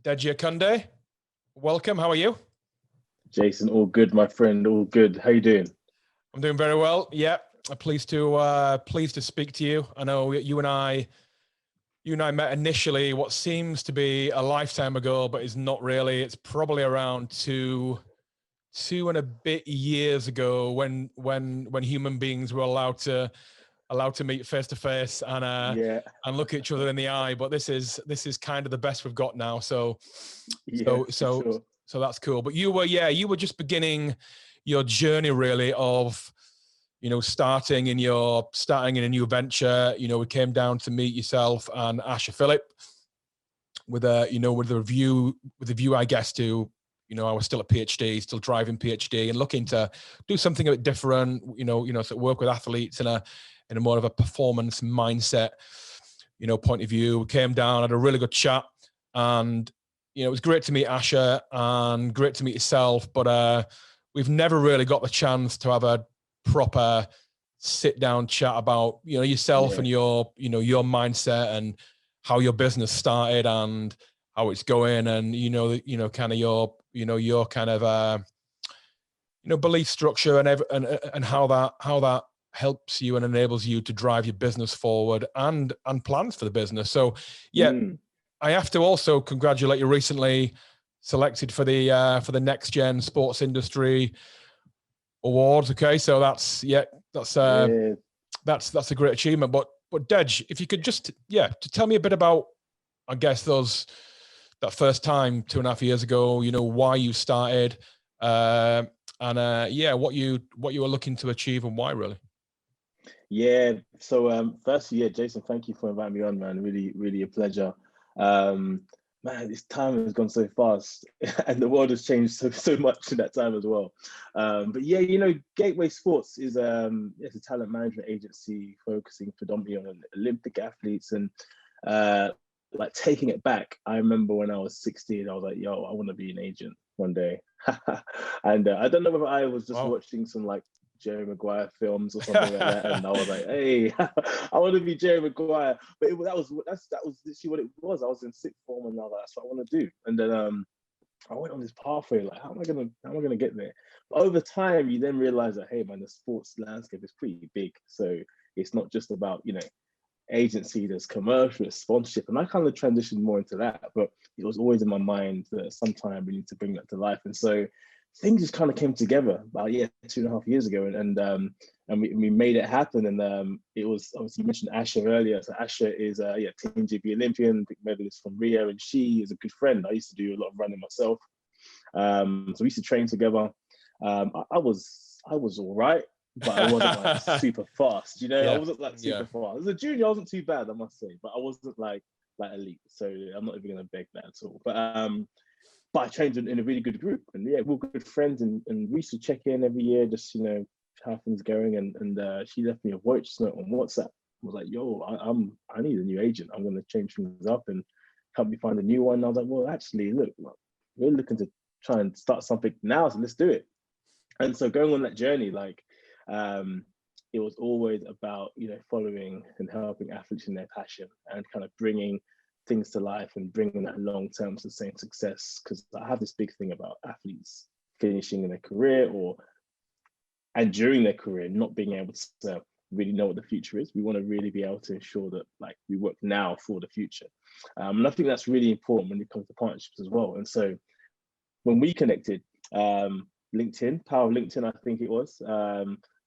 Deji Akande, welcome. How are you? Jason, all good, my friend, all good. How you doing? I'm doing very well. Yeah, I'm pleased to speak to you. I know you and I met initially what seems to be a lifetime ago, but is not really. It's probably around two and a bit years ago when human beings were allowed to meet face to face Yeah, and look each other in the eye. But this is kind of the best we've got now. So yeah, so for so sure. so that's cool. But you were just beginning your journey really of starting in a new venture. We came down to meet yourself and Asher Phillip with the view, I guess, to I was still a PhD, still driving PhD, and looking to do something a bit different. So work with athletes in a more of a performance mindset, point of view. We came down, had a really good chat, and it was great to meet Asher and great to meet yourself. But we've never really got the chance to have a proper sit down chat about yourself Yeah, and your mindset and how your business started and how it's going, and kind of your kind of belief structure and how that helps you and enables you to drive your business forward and plans for the business. So yeah, mm, I have to also congratulate you, recently selected for the Next Gen Sports Industry Awards. Okay, so that's yeah, that's a great achievement. But Dej, if you could just to tell me a bit about, I guess, that first time 2.5 years ago, why you started, and what you were looking to achieve and why, really. yeah. So, firstly, yeah, Jason, thank you for inviting me on, man. Really, really a pleasure. Um, Man, this time has gone so fast, and the world has changed so much in that time as well. But yeah, Gateway Sports is it's a talent management agency focusing predominantly on Olympic athletes and uh, like taking it back. I remember when I was 16, I was like, yo, I want to be an agent one day. And I don't know whether I was just Wow. watching some like Jerry Maguire films or something like that, and I was like, "Hey, I want to be Jerry Maguire." But that was literally what it was. I was in sixth form, and I was like, "That's what I want to do." And then I went on this pathway, like, how am I gonna get there? But over time, you then realize that, hey, man, the sports landscape is pretty big. So it's not just about agency, there's commercial, there's sponsorship, and I kind of transitioned more into that. But it was always in my mind that sometime we need to bring that to life, and so things just kind of came together about 2.5 years ago, and we made it happen. And it was, obviously, you mentioned Asher earlier. So Asher is Team GB Olympian, big medalist from Rio, and she is a good friend. I used to do a lot of running myself, so we used to train together. I was all right, but I wasn't like super fast. I Yeah, wasn't like yeah. super fast. As a junior, I wasn't too bad, I must say, but I wasn't like elite. So I'm not even gonna beg that at all. But I trained in a really good group, and yeah, we're good friends, and we used to check in every year, just how things going. And she left me a voice note on WhatsApp. I was like, yo, I need a new agent. I'm gonna change things up and help me find a new one. And I was like, well, actually, look, we're looking to try and start something now, so let's do it. And so going on that journey, um, it was always about following and helping athletes in their passion and kind of bringing things to life and bringing that long-term sustained success. Because I have this big thing about athletes finishing in their career and during their career not being able to really know what the future is. We want to really be able to ensure that we work now for the future. And I think that's really important when it comes to partnerships as well. And so when we connected, LinkedIn, power of LinkedIn, I think it was,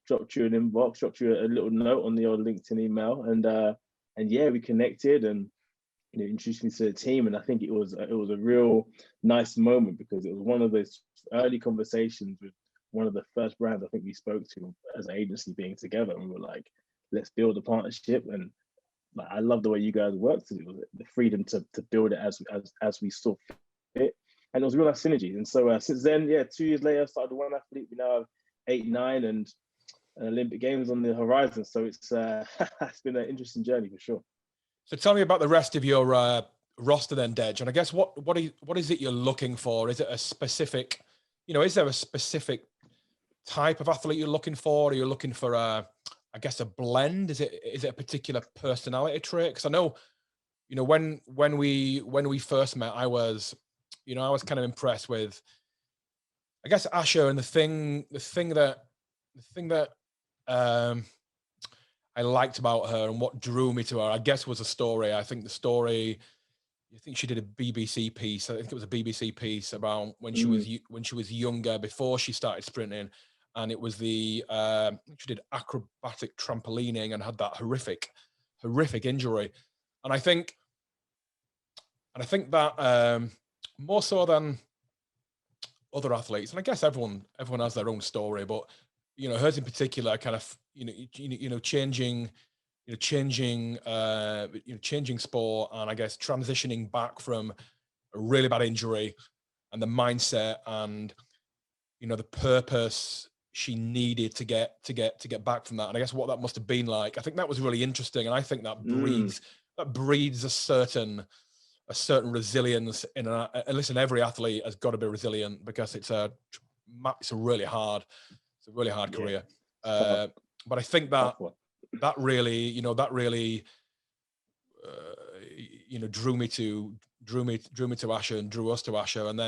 dropped you an inbox, dropped you a little note on the old LinkedIn email, and yeah, we connected and introduced me to the team. And I think it was a real nice moment because it was one of those early conversations with one of the first brands I think we spoke to as an agency being together, and we were like, let's build a partnership. And I love the way you guys worked. It was the freedom to build it as we saw fit, and it was real nice synergy. And so since then, 2 years later, I started the One Athlete. We now have 8, 9, and Olympic Games on the horizon. So it's it's been an interesting journey for sure. So tell me about the rest of your roster then, Dej. And I guess what is it you're looking for? Is it a specific, is there a specific type of athlete you're looking for? Are you looking for I guess a blend? Is it a particular personality trait? Because I know, when we first met, I was I was kind of impressed with, I guess, Asha, and the thing that I liked about her and what drew me to her, I guess, was a story. I think she did a BBC piece. I think it was a BBC piece about when she was younger, before she started sprinting, and it was she did acrobatic trampolining and had that horrific injury. And I think that more so than other athletes, and I guess everyone has their own story, but hers in particular, kind of changing sport, and I guess transitioning back from a really bad injury, and the mindset, and the purpose she needed to get back from that, and I guess what that must have been like. I think that was really interesting, and I think that breeds a certain resilience in and listen, every athlete has got to be resilient, because it's a really hard career. But I think that really drew me to Asha, and drew us to Asha, and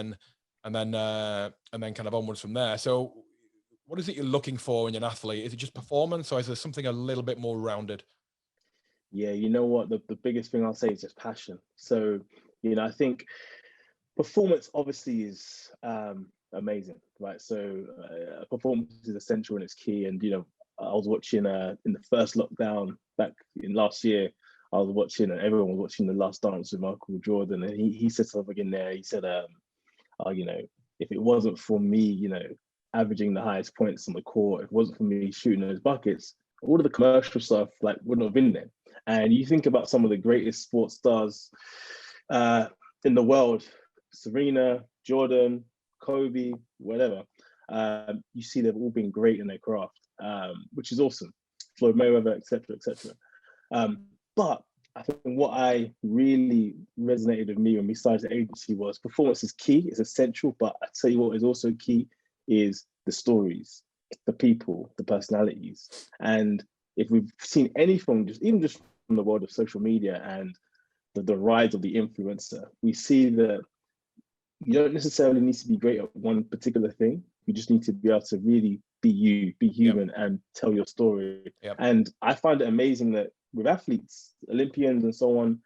then kind of onwards from there. So what is it you're looking for in an athlete? Is it just performance, or is there something a little bit more rounded? Yeah, you know what? The biggest thing I'll say is just passion. So, I think performance obviously is amazing, right? So performance is essential and it's key. And, I was watching in the first lockdown back in last year, I was watching, and everyone was watching The Last Dance with Michael Jordan. And he said something in there. He said, if it wasn't for me, averaging the highest points on the court, if it wasn't for me shooting those buckets, all of the commercial stuff wouldn't have been there. And you think about some of the greatest sports stars in the world, Serena, Jordan, Kobe, whatever. You see they've all been great in their craft, which is awesome. Floyd Mayweather, etc., etc. But I think what I really resonated with me when we started the agency was performance is key, it's essential, but I tell you what is also key is the stories, the people, the personalities. And if we've seen anything, even just from the world of social media and the rise of the influencer, we see that you don't necessarily need to be great at one particular thing. You just need to be able to really be you, be human, and tell your story. And I find it amazing that with athletes, Olympians and so on,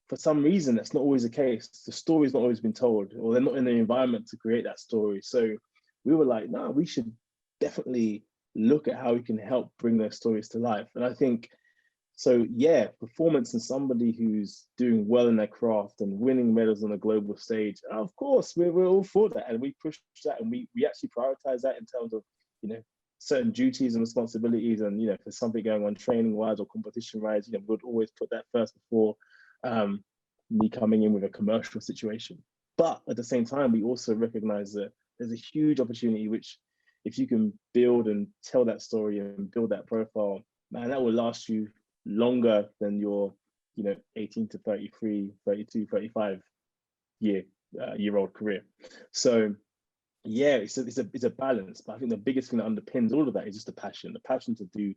for some reason, that's not always the case. The story's not always been told, or they're not in the environment to create that story. So we were like, no, we should definitely look at how we can help bring their stories to life. And I think, so yeah, performance and somebody who's doing well in their craft and winning medals on a global stage, of course, we're all for that. And we push that, and we actually prioritize that in terms of, certain duties and responsibilities. And, if there's something going on training wise or competition wise, we'd always put that first before me coming in with a commercial situation. But at the same time, we also recognize that there's a huge opportunity, which if you can build and tell that story and build that profile, man, that will last you longer than your 18 to 33, 32, 35 year old career. So yeah, it's a balance, but I think the biggest thing that underpins all of that is just the passion to do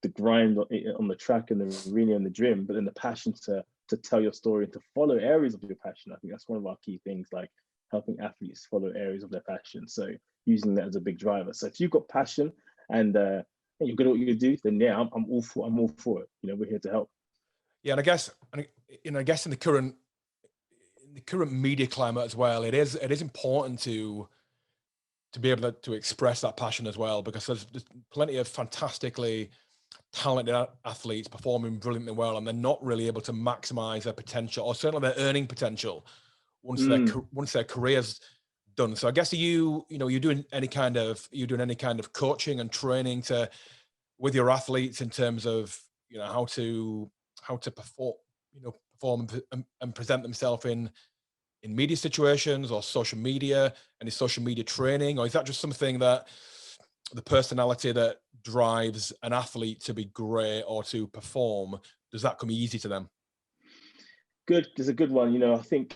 the grind on the track and the arena and the gym, but then the passion to tell your story and to follow areas of your passion. I think that's one of our key things, like helping athletes follow areas of their passion. So using that as a big driver. So if you've got passion and you're good at what you do, then yeah, I'm all for it. We're here to help. Yeah, and I guess in the current media climate as well, it is important to be able to express that passion as well, because there's plenty of fantastically talented athletes performing brilliantly well, and they're not really able to maximize their potential, or certainly their earning potential, once their career's done. So I guess you're doing any kind of coaching and training with your athletes in terms of how to perform and present themselves in media situations or social media, and is social media training, or is that just something that the personality that drives an athlete to be great or to perform, does that come easy to them? Good. There's a good one. I think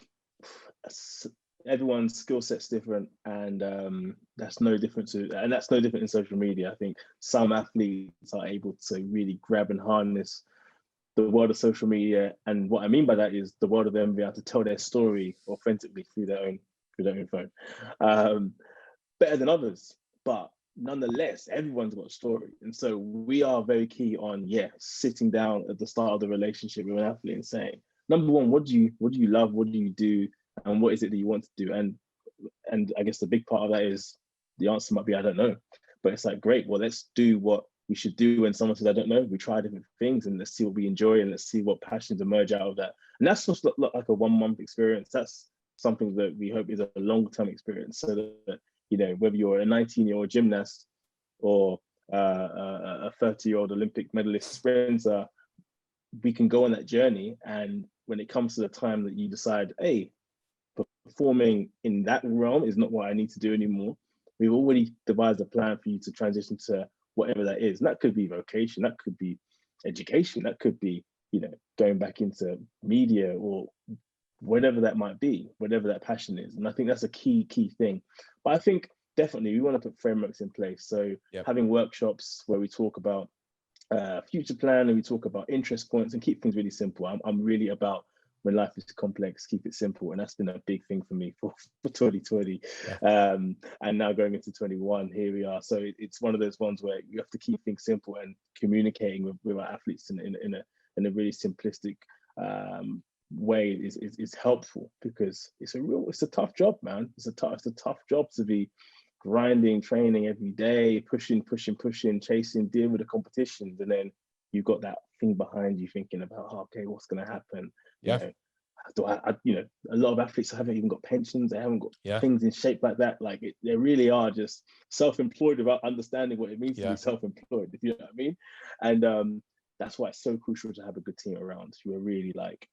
everyone's skill set's different, and that's no different in social media. I think some athletes are able to really grab and harness the world of social media, and what I mean by that is the world of them being able to tell their story authentically through their own phone, better than others. But nonetheless, everyone's got a story, and so we are very key on sitting down at the start of the relationship with an athlete and saying, number one, what do you love, what do you do, and what is it that you want to do? And I guess the big part of that is the answer might be I don't know, but it's like, great, well, let's do what we should do. When someone says I don't know, we try different things and let's see what we enjoy and let's see what passions emerge out of that. And that's just not like a 1 month experience. That's something that we hope is a long-term experience, so that, you know, whether you're a 19-year-old gymnast or a 30-year-old Olympic medalist sprinter, we can go on that journey. And when it comes to the time that you decide, hey, performing in that realm is not what I need to do anymore, we've already devised a plan for you to transition to whatever that is. And that could be vocation, that could be education, that could be, you know, going back into media or whatever that might be, whatever that passion is. And I think that's a key thing. But I think definitely we want to put frameworks in place. So having workshops where we talk about future plan and we talk about interest points and keep things really simple. I'm really about, when life is complex, keep it simple. And that's been a big thing for me for 2020. And now going into 21, here we are. So it's one of those ones where you have to keep things simple, and communicating with our athletes in a really simplistic way is helpful, because it's a tough job, man. It's a tough job to be grinding, training every day, pushing, chasing, dealing with the competitions, and then you've got that thing behind you thinking about, okay, what's going to happen? You know, a lot of athletes haven't even got pensions. They haven't got things in shape like that. Like they really are just self-employed without understanding what it means to be self-employed, if you know what I mean. And that's why it's so crucial to have a good team around. You are really, like,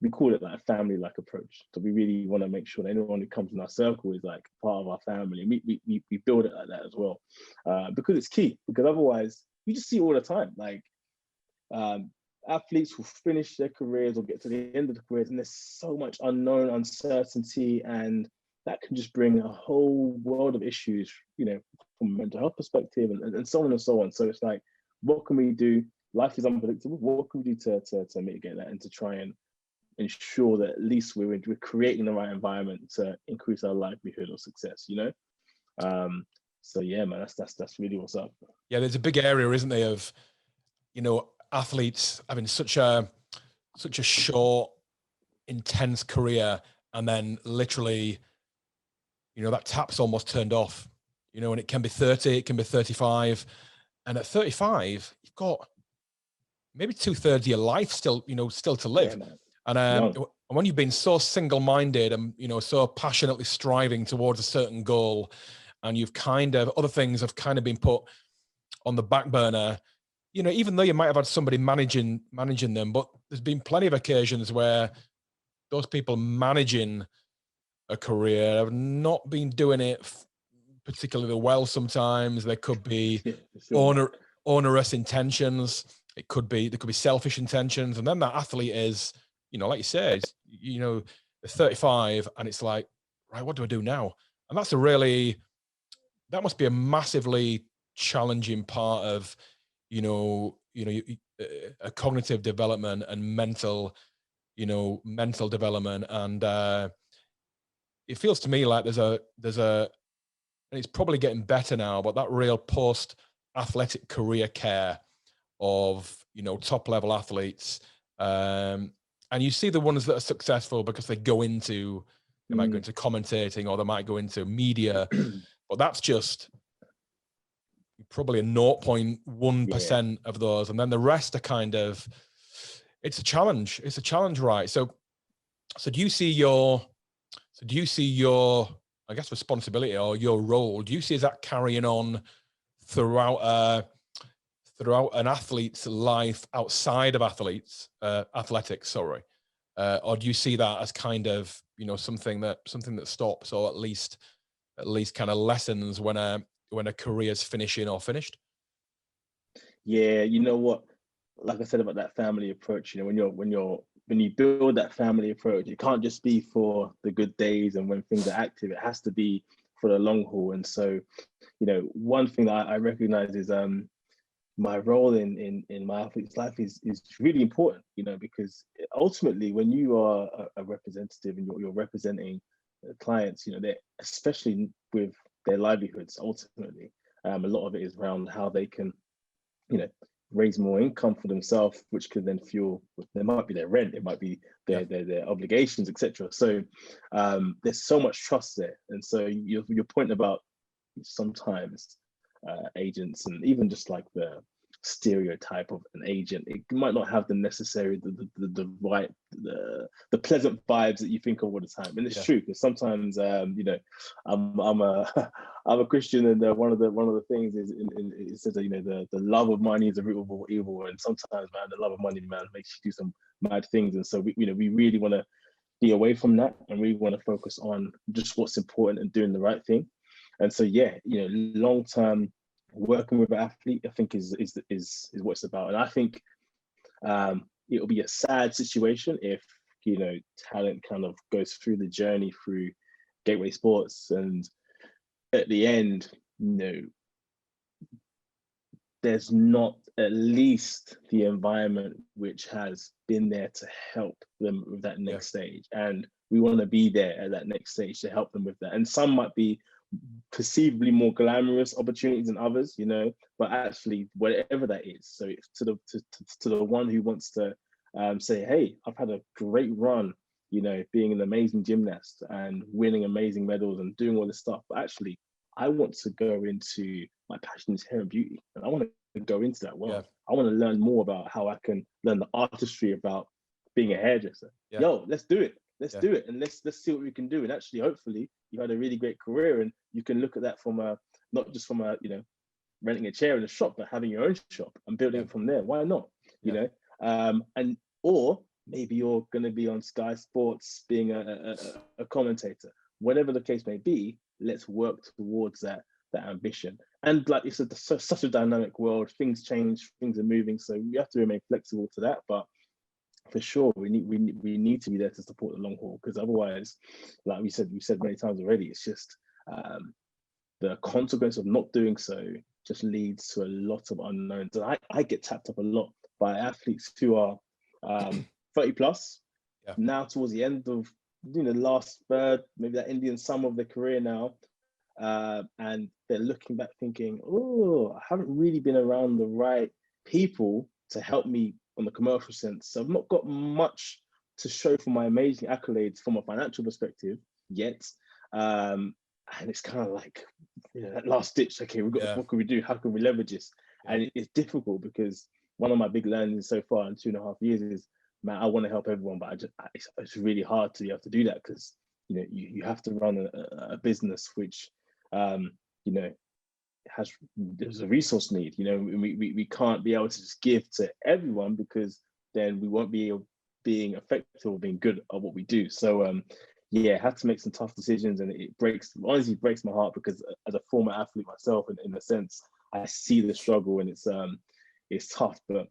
we call it like a family-like approach. So we really want to make sure that anyone who comes in our circle is like part of our family. And we build it like that as well, because it's key. Because otherwise, you just see it all the time. Like, athletes will finish their careers or get to the end of the careers, and there's so much unknown, uncertainty, and that can just bring a whole world of issues, you know, from a mental health perspective, and so on and so on. So it's like, what can we do? Life is unpredictable. What can we do to mitigate that and to try and ensure that at least we're creating the right environment to increase our likelihood of success, you know? So yeah, man, that's really what's up. Yeah, there's a big area, isn't there, of, you know, athletes having such a short, intense career, and then literally, you know, that tap's almost turned off, you know, and it can be 30, it can be 35. And at 35, you've got maybe 2/3 of your life still to live. And when you've been so single-minded and, you know, so passionately striving towards a certain goal, and you've kind of, other things have kind of been put on the back burner, you know, even though you might have had somebody managing them, but there's been plenty of occasions where those people managing a career have not been doing it particularly well. Sometimes there could be onerous intentions. There could be selfish intentions. And then that athlete is, you know, like you said, you know, 35, and it's like, right, what do I do now? And that must be a massively challenging part of, you know, a cognitive development and mental development. And it feels to me like there's a, and it's probably getting better now, but that real post athletic career care of, you know, top level athletes. And you see the ones that are successful because they might go into commentating, or they might go into media, but that's just probably a 0.1% of those. And then the rest are kind of, it's a challenge, right? So do you see your, I guess, responsibility or your role, do you see as that carrying on throughout an athlete's life outside of athletics, or do you see that as kind of, you know, something that stops, or at least kind of lessens when a career's finishing or finished? Yeah, you know what, like I said about that family approach, you know, when you build that family approach, it can't just be for the good days and when things are active. It has to be for the long haul. And so, you know, one thing that I recognize is my role in my athlete's life is really important, you know, because ultimately when you are a representative and you're representing clients, you know, they especially with their livelihoods, ultimately, a lot of it is around how they can, you know, raise more income for themselves, which could then fuel, there might be their rent, it might be their obligations, etc. So there's so much trust there. And so your point about sometimes agents, and even just like the stereotype of an agent, it might not have the necessary the right the pleasant vibes that you think of all the time. And it's true, because sometimes you know, I'm a I'm a Christian, and one of the things is it says that, you know, the love of money is the root of all evil, and sometimes, man, the love of money, man, makes you do some mad things. And so we, you know, we really want to be away from that, and we want to focus on just what's important and doing the right thing. And so, yeah, you know, long term working with an athlete, I think is what it's about. And I think it'll be a sad situation if, you know, talent kind of goes through the journey through Gateway Sports, and at the end, you know, there's not at least the environment which has been there to help them with that next stage. And we want to be there at that next stage to help them with that. And some might be perceivably more glamorous opportunities than others, you know, but actually whatever that is. So to the one who wants to say, hey, I've had a great run, you know, being an amazing gymnast and winning amazing medals and doing all this stuff, but actually I want to go into, my passion is hair and beauty, and I want to go into that world. I want to learn more about how I can learn the artistry about being a hairdresser. Yo, let's do it. Let's do it, and let's see what we can do. And actually, hopefully, you had a really great career, and you can look at that from a, not just from a, you know, renting a chair in a shop, but having your own shop and building it from there. Why not? You know, and or maybe you're going to be on Sky Sports being a commentator. Whatever the case may be, let's work towards that ambition. And like you said, such a dynamic world. Things change, things are moving, so we have to remain flexible to that. But for sure, we need to be there to support the long haul, because otherwise, like we've said many times already, it's just the consequence of not doing so just leads to a lot of unknowns. And I get tapped up a lot by athletes who are 30 plus, now towards the end of, you know, last third, maybe that Indian summer of their career now, and they're looking back thinking, oh, I haven't really been around the right people to help me on the commercial sense. So I've not got much to show for my amazing accolades from a financial perspective yet. And it's kind of like, you know, that last ditch, okay, we've got, what can we do? How can we leverage this? And it's difficult, because one of my big learnings so far in 2.5 years is, man, I want to help everyone, but it's really hard to be able to do that, because, you know, you have to run a business which, you know, there's a resource need. You know, we can't be able to just give to everyone, because then we won't be being effective or being good at what we do. So yeah, I had to make some tough decisions, and it honestly breaks my heart, because as a former athlete myself, in a sense, I see the struggle, and it's tough. But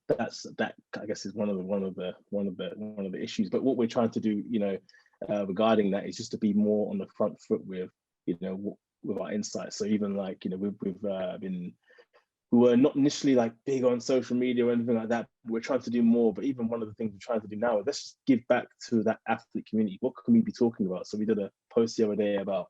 that I guess is one of the issues. But what we're trying to do, you know, regarding that, is just to be more on the front foot with, you know, with our insights. So even like, you know, we were not initially like big on social media or anything like that. We're trying to do more. But even one of the things we're trying to do now is, let's just give back to that athlete community. What can we be talking about? So we did a post the other day about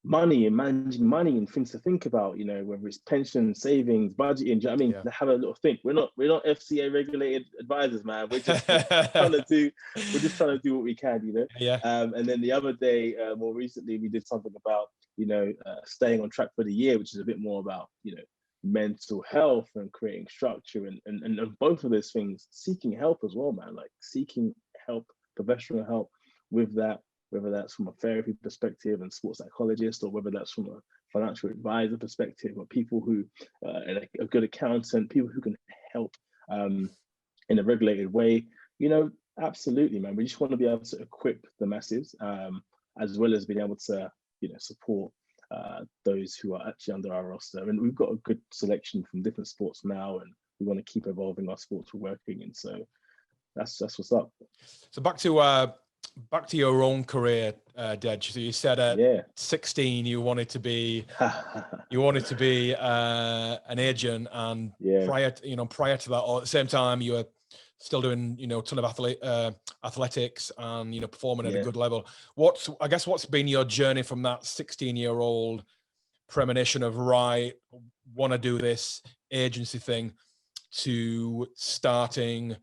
money and managing money and things to think about, you know, whether it's pension, savings, budgeting. Do you know what I mean? Have a little think. We're not FCA regulated advisors, man. We're just trying to do what we can, you know. And then the other day, more recently, we did something about, you know, staying on track for the year, which is a bit more about, you know, mental health and creating structure, and both of those things, seeking help as well, man. Like seeking help, professional help with that, whether that's from a therapy perspective and sports psychologist, or whether that's from a financial advisor perspective, or people who, a good accountant, people who can help in a regulated way. You know, absolutely, man. We just want to be able to equip the masses, as well as being able to, you know, support those who are actually under our roster. And we've got a good selection from different sports now, and we want to keep evolving our sports we're working in. So that's what's up. So back to your own career, Dej. So you said at Yeah. 16 you wanted to be an agent, and Yeah. prior to that, or at the same time, you were still doing a ton of athletics and performing at a Yeah. good level. What's been your journey from that 16-year-old premonition of, right, want to do this agency thing, to starting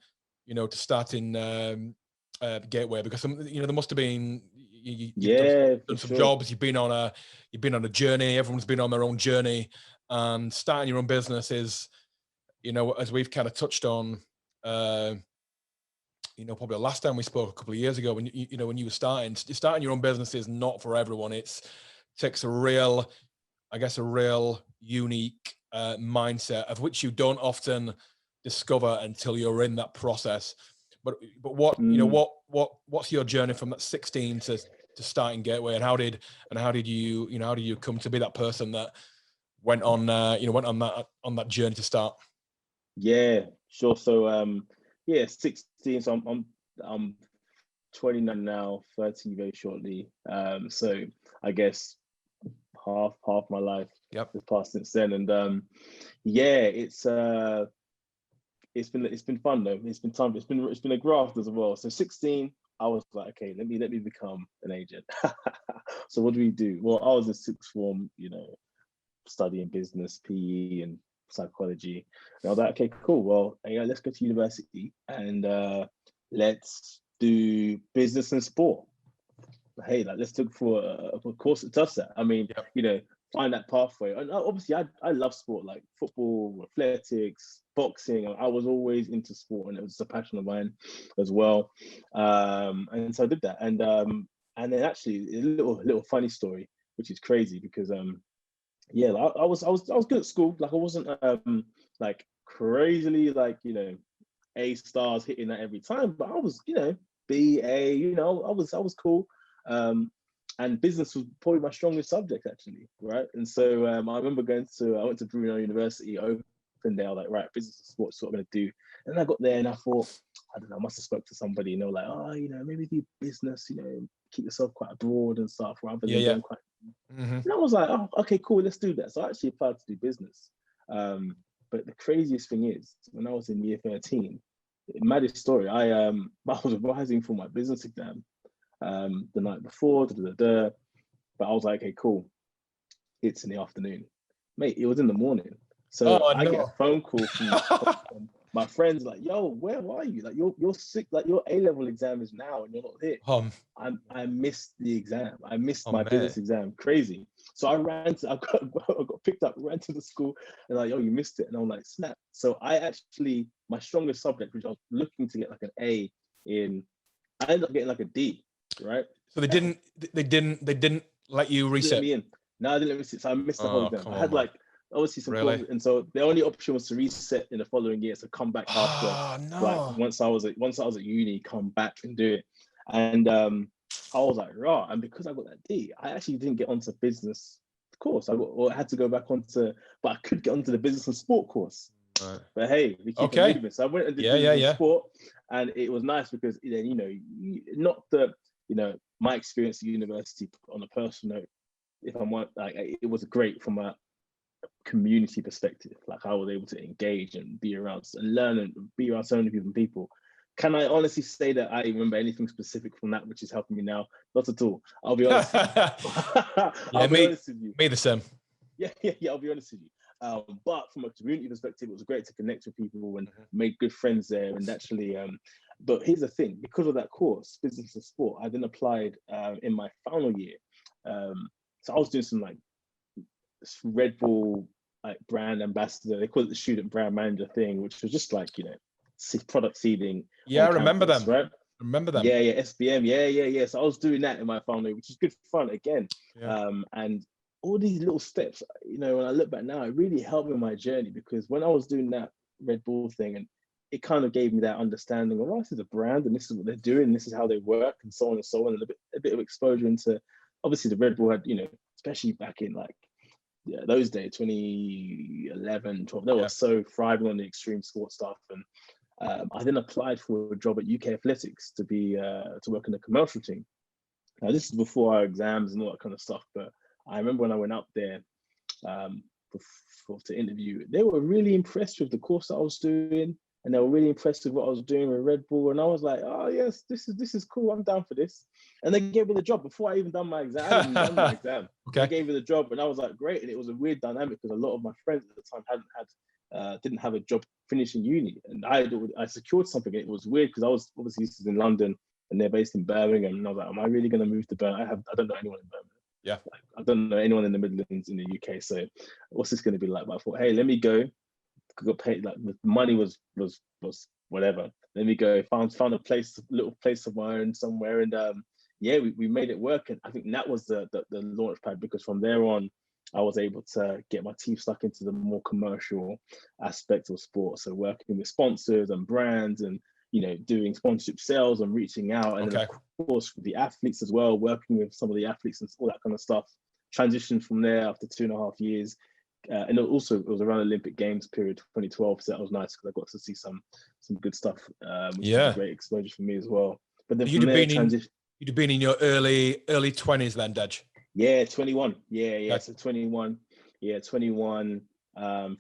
Gateway? Because there must have been, you've done for some sure. jobs, you've been on a journey. Everyone's been on their own journey, and starting your own business is, as we've kind of touched on, probably the last time we spoke a couple of years ago, when you were starting your own business is not for everyone. It takes a real unique mindset, of which you don't often discover until you're in that process. But what's your journey from that 16 to starting Gateway, and how did you come to be that person that went on that journey to start? Yeah, sure. So 16. So I'm 29 now, 30 very shortly. So I guess half my life has passed since then, and it's been fun though. It's been time. It's been a graft as well. So 16, I was like, okay, let me become an agent. So what do we do? Well, I was in sixth form, studying business, PE, and psychology. And I was like, okay, cool. Well, let's go to university and let's do business and sport. Hey, let's look for a course that does that. I mean, find that pathway. And obviously, I love sport, like football, athletics, boxing. I was always into sport, and it was a passion of mine as well. And so I did that. And then actually, a little funny story, which is crazy because I was good at school. Like I wasn't like crazily A stars hitting that every time, but I was B, A. I was cool. And business was probably my strongest subject actually, right? And so I remember I went to Bruno University open day. I was like, right, business and sports is what I'm gonna do. And then I got there and I thought, I don't know, I must have spoke to somebody, like, oh, maybe do business, keep yourself quite broad and stuff rather than going quite. And I was like, oh, okay, cool, let's do that. So I actually applied to do business. But the craziest thing is, when I was in year 13, maddest story, I was revising for my business exam the night before, but I was like, okay, cool. It's in the afternoon. Mate, it was in the morning. So I get a phone call from my friends like, yo, where are you? Like you're sick, like your A-level exam is now and you're not here. I missed the exam. I missed my business exam. Crazy. So I got picked up, ran to the school, and like, yo, you missed it. And I'm like, snap. So my strongest subject, which I was looking to get like an A in, I ended up getting like a D. Right. So they didn't let you reset. Let me in. No, I didn't let me reset. So I missed the whole exam. I had obviously some really? And so the only option was to reset in the following year. So come back halfway. No. Like once I was at uni, come back and do it. And I was like, raw. And because I got that D, I actually didn't get onto business course. I had to go back but I could get onto the business and sport course. Right. But hey, we keep it moving. So I went and did business and sport, and it was nice because not that my experience at university on a personal note, if I'm like, it was great from a community perspective. Like I was able to engage and be around and learn and be around so many different people. Can I honestly say that I remember anything specific from that which is helping me now? Not at all. I'll be honest. I'll be honest with you. Me the same. Yeah. I'll be honest with you. But from a community perspective, it was great to connect with people and made good friends there. And actually, but here's the thing: because of that course, business and sport, I then applied in my final year. So I was doing some like Red Bull brand ambassador. They call it the student brand manager thing, which was just like product seeding. Yeah, I remember campus, them. Right? Remember them? Yeah, SBM. Yeah. So I was doing that in my final year, which is good fun again. Yeah. And all these little steps, when I look back now, it really helped me in my journey, because when I was doing that Red Bull thing, and it kind of gave me that understanding of, this is a brand and this is what they're doing, this is how they work, and so on and so on, and a bit of exposure into, obviously the Red Bull had, especially back in those days, 2011, 12, they were so thriving on the extreme sports stuff. And I then applied for a job at UK Athletics to work in the commercial team. Now, this is before our exams and all that kind of stuff, but I remember when I went up there um, to interview, they were really impressed with the course that I was doing, and they were really impressed with what I was doing with Red Bull. And I was like, oh yes, this is cool. I'm down for this. And they gave me the job before I even done my exam. I hadn't even done my exam. Okay. They gave me the job, and I was like, great. And it was a weird dynamic because a lot of my friends at the time didn't have a job finishing uni, and I secured something. It was weird because I was obviously this is in London and they're based in Birmingham, and I was like, am I really going to move to Birmingham? I don't know anyone in Birmingham. Yeah. Like, I don't know anyone in the Midlands in the UK. So what's this going to be like? But I thought, hey, let me go. Got paid, like the money was whatever. Let me go. Found a little place of my own somewhere, and yeah, we made it work. And I think that was the launch pad, because from there on, I was able to get my teeth stuck into the more commercial aspect of sport. So working with sponsors and brands, and doing sponsorship sales and reaching out, and then of course with the athletes as well, working with some of the athletes and all that kind of stuff. Transitioned from there after 2.5 years. And it was around Olympic Games period 2012, so that was nice because I got to see some good stuff, which was a great exposure for me as well. But then you'd have been in your early 20s then, Dej? Yeah, 21. Yeah. So 21. Yeah, 21.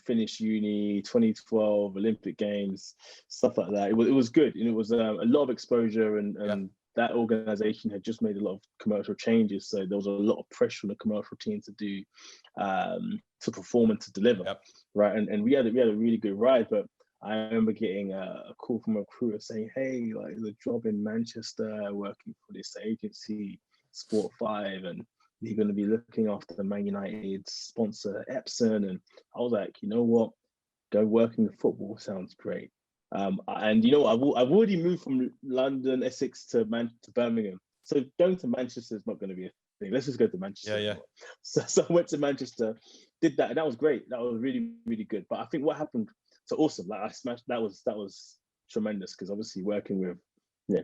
Finished uni, 2012 Olympic Games, stuff like that. It was good, and it was a lot of exposure, and that organization had just made a lot of commercial changes, so there was a lot of pressure on the commercial team to do to perform and to deliver. Right? And we had a really good ride. But I remember getting a call from a recruiter saying, hey, like, there's a job in Manchester working for this agency, Sport 5, and you're going to be looking after the Man United sponsor Epson. And I was like, you know what, go working with football sounds great. And I've already moved from London, Essex to Birmingham. So going to Manchester is not going to be a thing. Let's just go to Manchester. Yeah. So I went to Manchester, did that, and that was great. That was really, really good. But I think what happened, so awesome. Like I smashed. That was tremendous, because obviously working with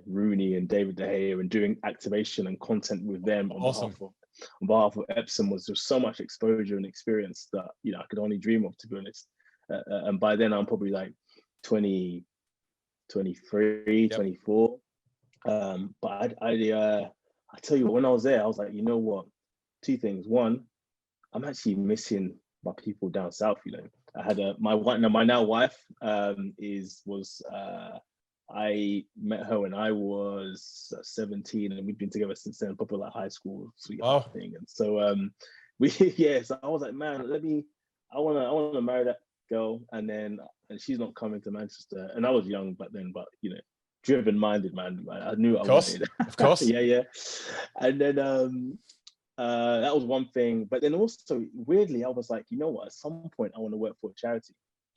Rooney and David De Gea and doing activation and content with them on behalf of Epsom was just so much exposure and experience that I could only dream of, to be honest. And by then I'm probably like 20, 23, 24. But I tell you what, when I was there, I was like, you know what? Two things. One, I'm actually missing my people down south. I had my now wife I met her when I was 17, and we've been together since then, probably like high school sweetheart thing. And so so I was like, man, I want to marry that girl, and she's not coming to Manchester. And I was young back then, but driven-minded, man. I knew what I wanted. Of course. Yeah. And then that was one thing. But then also, weirdly, I was like, you know what? At some point, I want to work for a charity.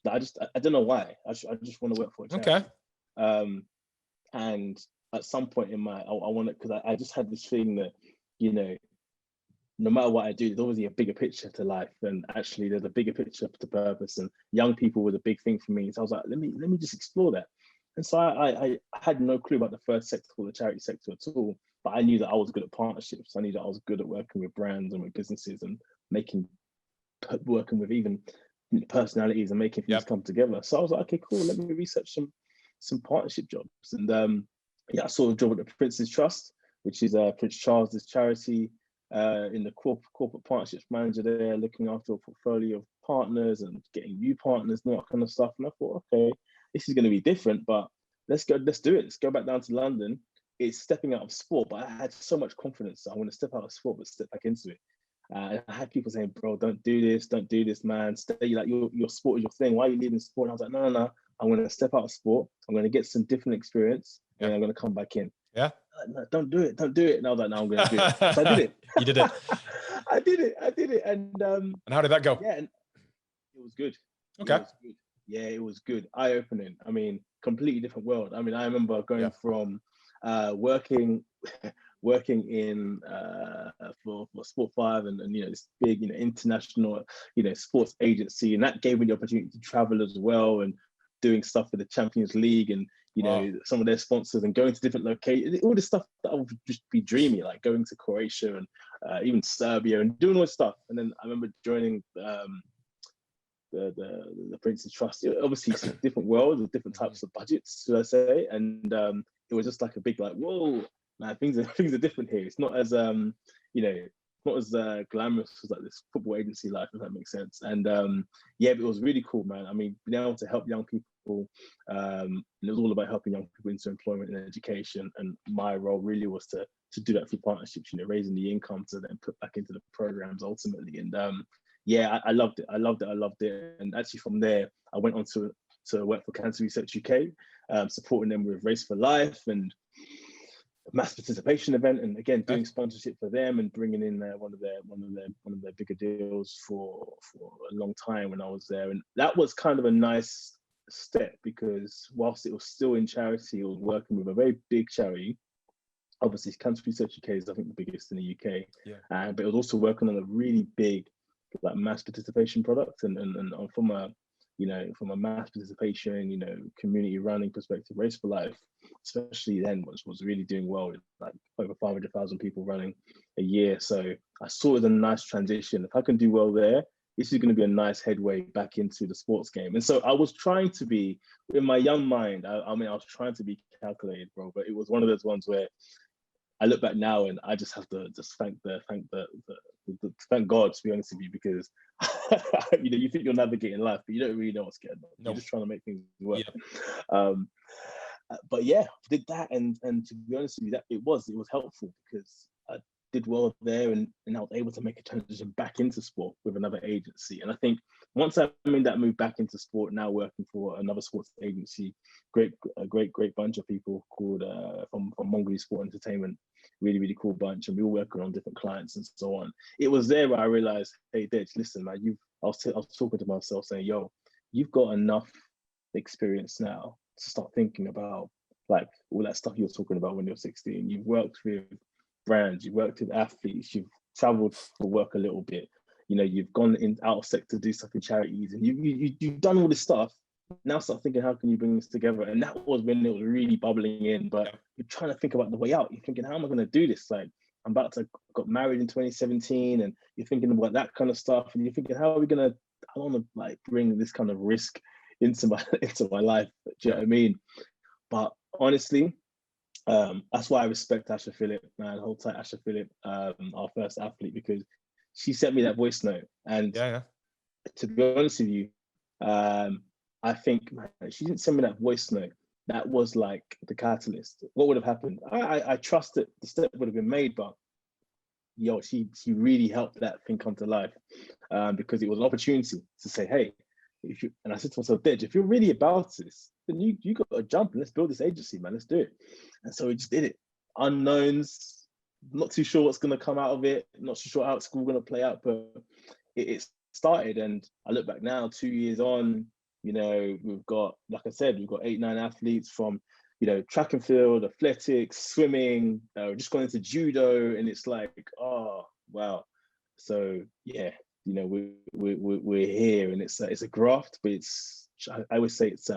I don't know why. I just want to work for a charity. Okay. And at some point in I want to, because I just had this thing that, no matter what I do, there's always a bigger picture to life, and actually there's a bigger picture to purpose, and young people was a big thing for me. So I was like, let me just explore that. And so I had no clue about the first sector or the charity sector at all, but I knew that I was good at partnerships. I knew that I was good at working with brands and with businesses, and working with even personalities and making things come together. So I was like, okay, cool, let me research some partnership jobs. And I saw a job at the Prince's Trust, which is Prince Charles's charity, in the corporate partnerships manager there, looking after a portfolio of partners and getting new partners and all that kind of stuff. And I thought, okay, this is going to be different, but let's do it. Let's go back down to London. It's stepping out of sport, but I had so much confidence that I want to step out of sport, but step back into it. I had people saying, bro, don't do this, man. Stay, like, your sport is your thing. Why are you leaving sport? And I was like, no. I'm going to step out of sport. I'm going to get some different experience, and I'm going to come back in. Yeah. No, don't do it. And I was like, no, I'm going to do it. So I did it. You did it. I did it. And how did that go? Yeah, and it was good. Okay. It was good. Yeah, it was good. Eye-opening. I mean, completely different world. I mean, I remember going from working in for Sport 5 and this big international sports agency, and that gave me the opportunity to travel as well, and doing stuff with the Champions League and some of their sponsors, and going to different locations, all this stuff that I would just be dreaming, like going to Croatia and even Serbia and doing all this stuff. And then I remember joining the Prince's Trust. Obviously, it's a different world with different types of budgets, should I say? And it was just like a big, like, whoa, man, things are different here. It's not as you know, not as glamorous as like this football agency life, if that makes sense. And yeah, but it was really cool, man. I mean, being able to help young people, and it was all about helping young people into employment and education. And my role really was to do that through partnerships, you know, raising the income to then put back into the programs ultimately. And yeah, I loved it. I loved it. And actually from there, I went on to work for Cancer Research UK, supporting them with Race for Life and mass participation event, and again doing sponsorship for them and bringing in one of their bigger deals for a long time when I was there. And that was kind of a nice step, because whilst it was still in charity, it was working with a very big charity. Obviously, Cancer Research UK is, I think, the biggest in the UK. Yeah. But it was also working on a really big, like, mass participation product, and from a, you know, from a mass participation, you know, community running perspective, Race for Life, especially then, was really doing well, with like over 500,000 people running a year. So I saw it as a nice transition. If I can do well there, this is going to be a nice headway back into the sports game. And so I was trying to be, in my young mind, I mean, I was trying to be calculated, bro, but it was one of those ones where I look back now and I just have to just thank God, to be honest with you, because you know, you think you're navigating life, but you don't really know what's going on. You're just trying to make things work. Yeah. But yeah, did that, and to be honest with you, that it was helpful, because I did well there, and I was able to make a transition back into sport with another agency. And I think once I made that move back into sport, now working for another sports agency, great bunch of people called from Mongoose Sport Entertainment, really cool bunch, and we were working on different clients and so on. It was there where I realized, hey, Dej, listen, man, I was talking to myself saying, yo, you've got enough experience now to start thinking about, like, all that stuff you were talking about when you're 16. You've worked with brands, you've worked with athletes, you've traveled for work a little bit, you know, you've gone out of sector to do stuff in charities, and you've done all this stuff. Now start thinking, how can you bring this together? And that was when it was really bubbling in. But you're trying to think about the way out. You're thinking, how am I going to do this? Like, I'm about to got married in 2017, and you're thinking about that kind of stuff, and you're thinking, how are we going to, I want to, like, bring this kind of risk into my life. Do you know what I mean? But honestly, that's why I respect Asha Phillip, man. Hold tight, Asha Phillip, our first athlete, because she sent me that voice note. And to be honest with you, I think, man, she didn't send me that voice note. That was like the catalyst. What would have happened? I trust that the step would have been made, but yo, she really helped that thing come to life, because it was an opportunity to say, hey, and I said to myself, Dej, if you're really about this, then you got to jump and let's build this agency, man. Let's do it. And so we just did it. Unknowns, not too sure what's going to come out of it. Not too sure how it's going to play out, but it started. And I look back now, 2 years on, you know, we've got, like I said, we've got 8-9 athletes from, you know, track and field, athletics, swimming, just gone into judo, and it's like, oh wow. So yeah, you know, we're here, and it's a graft, but I always say it's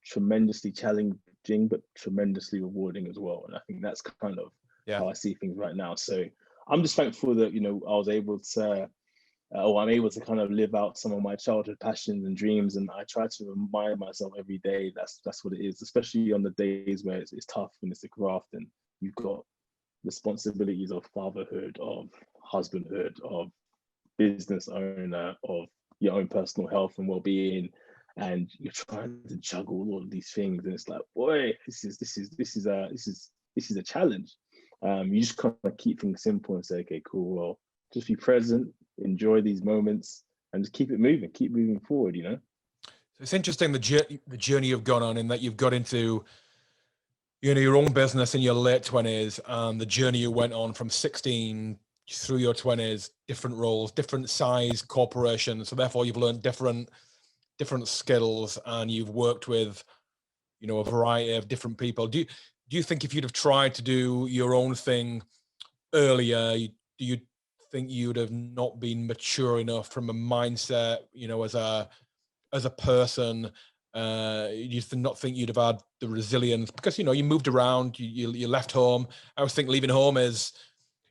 tremendously challenging, but tremendously rewarding as well. And I think that's kind of how I see things right now. So I'm just thankful that, you know, I was able to, I'm able to kind of live out some of my childhood passions and dreams. And I try to remind myself every day that's what it is, especially on the days where it's tough and it's a graft and you've got responsibilities of fatherhood, of husbandhood, of business owner, of your own personal health and well-being, and you're trying to juggle all of these things, and it's like, boy, this is a challenge. You just kind of keep things simple and say, okay, cool, well, just be present, enjoy these moments, and just keep moving forward, you know. So it's interesting, the journey you've gone on, in that you've got into, you know, your own business in your late 20s, and the journey you went on from 16 through your 20s, different roles, different size corporations. So therefore you've learned different skills, and you've worked with, you know, a variety of different people. Do you think if you'd have tried to do your own thing earlier, do you think you'd have not been mature enough from a mindset, you know, as a person? You not think you'd have had the resilience, because, you know, you moved around, you left home. I always think leaving home is,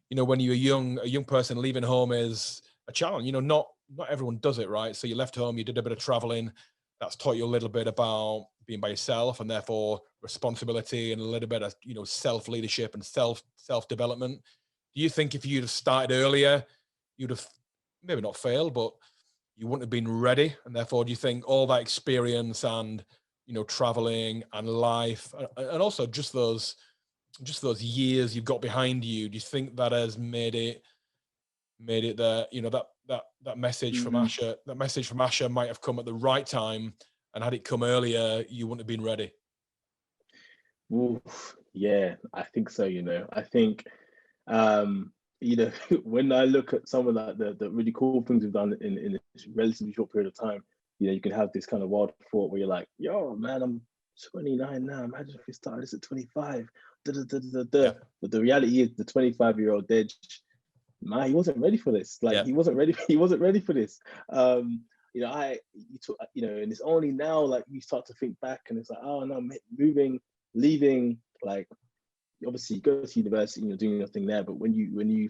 you know, when you're a young person, leaving home is a challenge. You know, not everyone does it, right? So you left home, you did a bit of traveling. That's taught you a little bit about being by yourself, and therefore responsibility and a little bit of, you know, self-leadership and self-development. Do you think if you'd have started earlier, you'd have maybe not failed, but you wouldn't have been ready? And therefore, do you think all that experience and, you know, traveling and life, and also just those years you've got behind you, do you think that has made it the, you know, that message from Mhm. Asher, might have come at the right time, and had it come earlier, you wouldn't have been ready? Oof, yeah, I think so. I think um, when I look at some of the really cool things we've done in a relatively short period of time, you can have this kind of wild thought where you're like, yo, man, I'm 29 now. Imagine if we started this at 25. Da, da, da, da, da. Yeah. But the reality is, the 25-year-old Dej, man, he wasn't ready for this. Like, Yeah. he wasn't ready. He wasn't ready for this. And it's only now, like, you start to think back, and it's like, oh no, moving, leaving, like, obviously you go to university and you're doing your thing there, but when you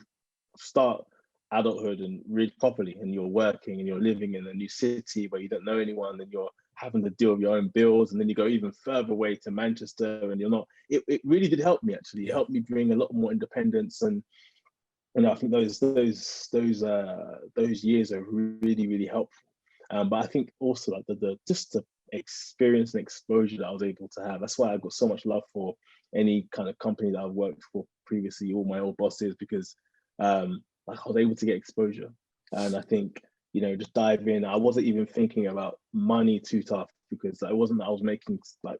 start adulthood and really properly, and you're working and you're living in a new city where you don't know anyone, and you're having to deal with your own bills, and then you go even further away to Manchester, and you're not, it really did help me, actually. It Yeah. helped me bring a lot more independence, and I think those years are really, really helpful. But I think also, like, the just the experience and exposure that I was able to have. That's why I've got so much love for any kind of company that I've worked for previously, all my old bosses, because like, I was able to get exposure. And I think, just dive in. I wasn't even thinking about money too tough, because it wasn't that I was making, like,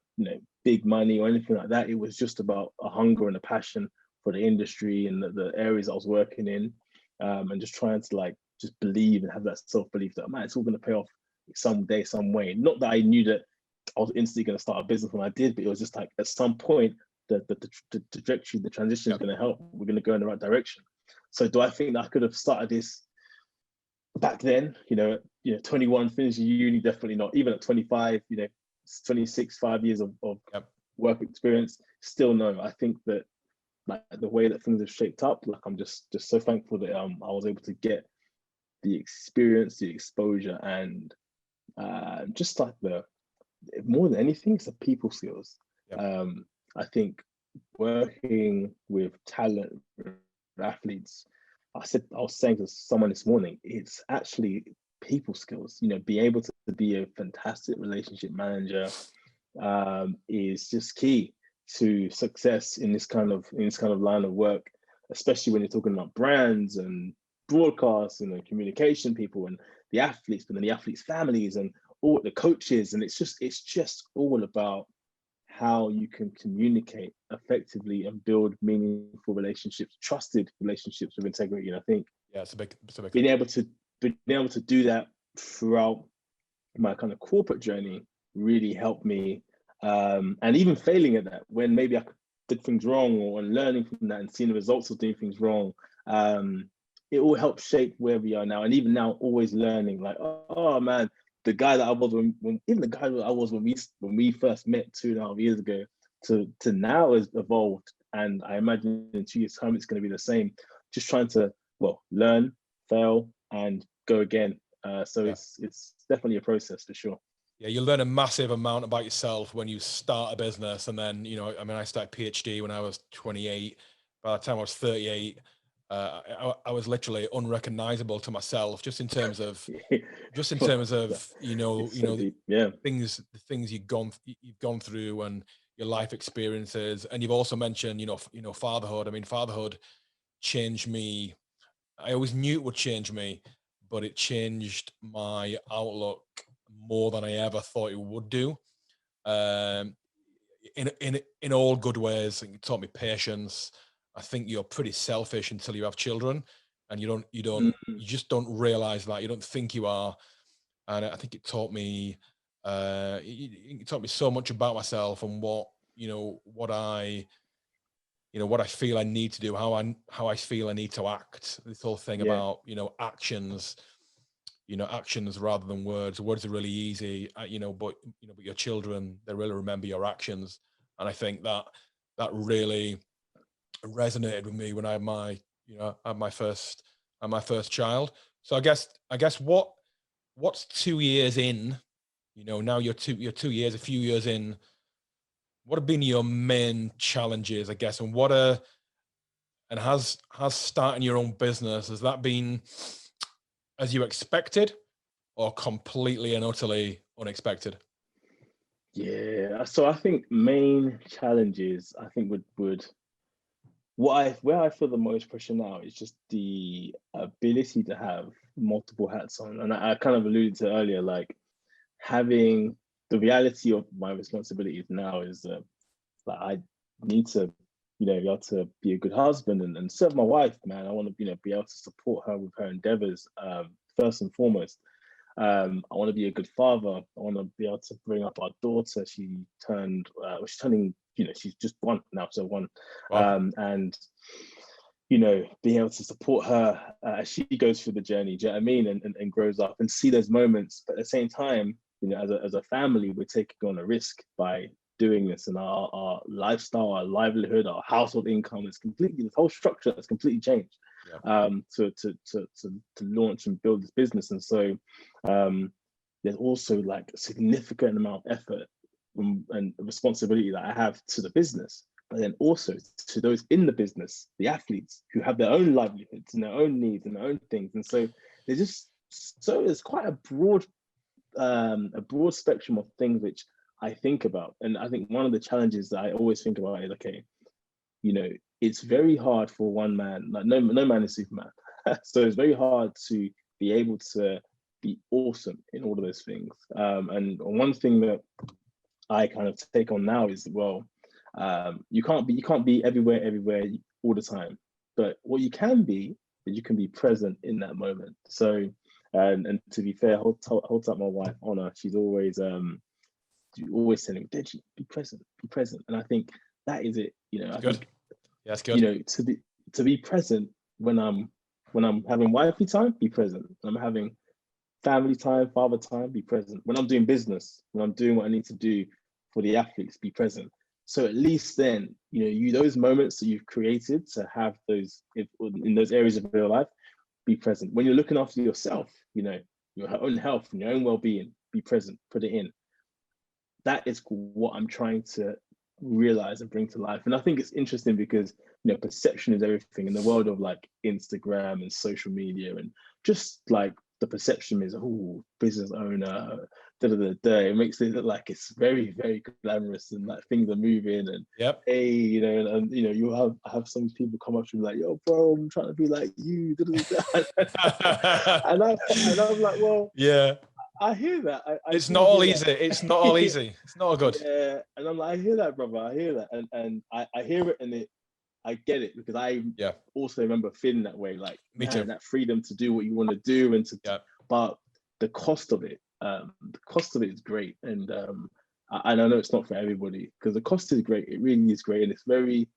big money or anything like that. It was just about a hunger and a passion for the industry and the areas I was working in, and just trying to, like, just believe and have that self-belief that, man, it's all going to pay off someday, some way. Not that I knew that I was instantly going to start a business when I did, but it was just like, at some point, the trajectory, the transition is going to help. We're going to go in the right direction. So do I think that I could have started this back then? 21, finishing uni, definitely not. Even at 25, 26, 5 years of Yep. work experience, still no. I think that, like, the way that things have shaped up, like, I'm just so thankful that I was able to get the experience, the exposure, and just like more than anything, it's the people skills. Yep. I think working with talent, with athletes, I was saying to someone this morning, it's actually people skills. Being able to be a fantastic relationship manager is just key to success in this kind of line of work, especially when you're talking about brands and broadcasts and communication people and the athletes, but then the athletes' families and all the coaches. And it's just all about how you can communicate effectively and build meaningful relationships, trusted relationships with integrity. And I think It's a big being able to do that throughout my kind of corporate journey really helped me. And even failing at that, when maybe I did things wrong, or learning from that and seeing the results of doing things wrong, it all helped shape where we are now. And even now, always learning, like, oh man, the guy that I was even the guy that I was when we first met 2.5 years ago to now has evolved. And I imagine in 2 years' time, it's going to be the same. Just trying to, learn, fail, and go again. So it's definitely a process, for sure. Yeah, you learn a massive amount about yourself when you start a business. And then, I started PhD when I was 28. By the time I was 38, I was literally unrecognizable to myself, just in terms of, Yeah. the things you've gone through, and your life experiences. And you've also mentioned, fatherhood. I mean, fatherhood changed me. I always knew it would change me, but it changed my outlook more than I ever thought it would do. Um, in all good ways. It taught me patience. I think you're pretty selfish until you have children, and you just don't realize that. You don't think you are. And I think it taught me, it taught me so much about myself, and what I feel I need to do, how I feel I need to act. This whole thing Yeah. about, actions, actions rather than words. Words are really easy, but your children, they really remember your actions. And I think that really resonated with me when I had my first child. So I guess what's 2 years in You know, now you're a few years in. What have been your main challenges, I guess, and has starting your own business, has that been as you expected or completely and utterly unexpected? Yeah. So I think main challenges, I think would where I feel the most pressure now is just the ability to have multiple hats on. And I kind of alluded to earlier, like having the reality of my responsibilities now is that I need to, be able to be a good husband and serve my wife, man. I want to, be able to support her with her endeavors, first and foremost. I want to be a good father. I want to be able to bring up our daughter. She's turning, she's just one now, so one. Wow. And being able to support her as she goes through the journey, do you know what I mean? And grows up and see those moments. But at the same time, as a family, we're taking on a risk by doing this, and our lifestyle, our livelihood, our household income is completely, the whole structure has completely changed. Yeah. To launch and build this business. And so there's also like a significant amount of effort and responsibility that I have to the business, but then also to those in the business, the athletes who have their own livelihoods and their own needs and their own things. And so there's quite a broad spectrum of things which I think about. And I think one of the challenges that I always think about is, okay, it's very hard for one man, like no man is Superman. So it's very hard to be able to be awesome in all of those things. And one thing that I kind of take on now is, well, you can't be everywhere all the time. But what you can be is you can be present in that moment. So and to be fair, holds up my wife Honor. She's always telling me, Deji, be present. And I think that is it. I good. think, yeah, that's good. To be present when I'm having wifey time, be present. When I'm having family time, father time, be present. When I'm doing business, when I'm doing what I need to do for the athletes, be present. So at least then, those moments that you've created to have those in those areas of your life, be present. When you're looking after yourself, your own health and your own well-being, be present, put it in. That is what I'm trying to realize and bring to life. And I think it's interesting because perception is everything in the world of like Instagram and social media, and just like the perception is, oh, business owner, it makes it look like it's very, very glamorous and like things are moving, and yep. Hey, and you have some people come up to me like, yo, bro, I'm trying to be like you. and I'm like, well, yeah, I hear that. It's not all easy. It's not all easy. It's not all good. Yeah, and I'm like, I hear that, brother. I hear that, and I hear it, and I get it, because I also remember feeling that way. Like, me too. That freedom to do what you want to do, and but the cost of it is great, and I know it's not for everybody, because the cost is great. It really is great, and it's very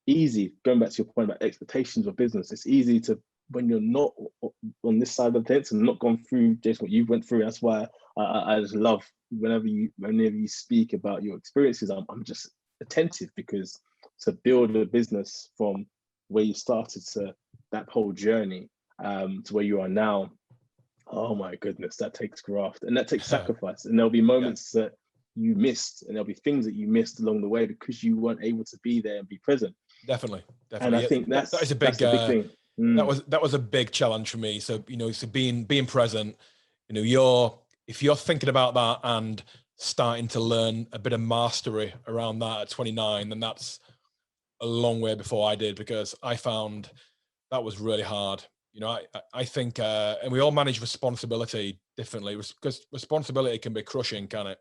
easy. Going back to your point about expectations of business, it's easy to, when you're not on this side of the fence and not gone through just what you went through. That's why I just love whenever you speak about your experiences, I'm just attentive, because to build a business from where you started to that whole journey to where you are now, oh my goodness, that takes graft and that takes sacrifice. And there'll be moments that you missed, and there'll be things that you missed along the way because you weren't able to be there and be present. Definitely. And I think that is a big thing. That was a big challenge for me. So, so being present, if you're thinking about that and starting to learn a bit of mastery around that at 29, then that's a long way before I did, because I found that was really hard. I think, and we all manage responsibility differently, because responsibility can be crushing, can it?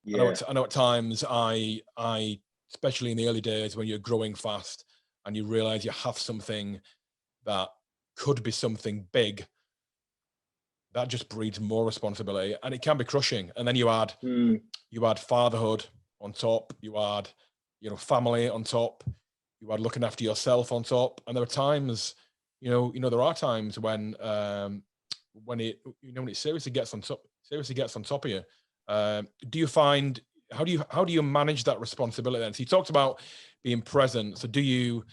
Yeah. I know at times I, especially in the early days when you're growing fast and you realize you have something that could be something big, that just breeds more responsibility, and it can be crushing. And then you add fatherhood on top, you add, family on top, you add looking after yourself on top. And there are times, there are times when it seriously gets on top of you. Do you find, how do you manage that responsibility then? So you talked about being present. So do you,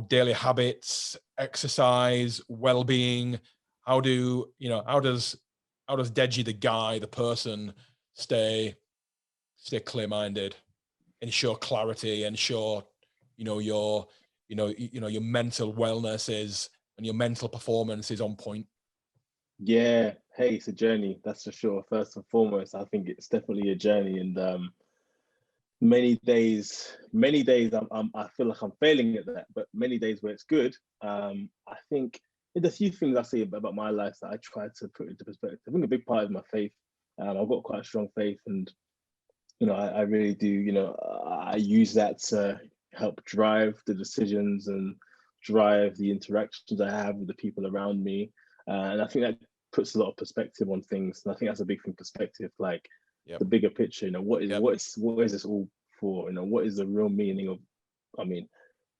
daily habits, exercise, well-being, how does how does Deji, the guy, the person, stay clear-minded, ensure clarity, ensure, your your mental wellness is, and your mental performance is on point? Yeah, hey, it's a journey, that's for sure. First and foremost, I think it's definitely a journey, and many days I feel like I'm failing at that, but many days where it's good. I think there's a few things I see about my life that I try to put into perspective. I think a big part is my faith. I've got quite a strong faith, and I really do. I use that to help drive the decisions and drive the interactions I have with the people around me. And I think that puts a lot of perspective on things. And I think that's a big thing, perspective, like the bigger picture. What is this all for? What is the real meaning of, I mean,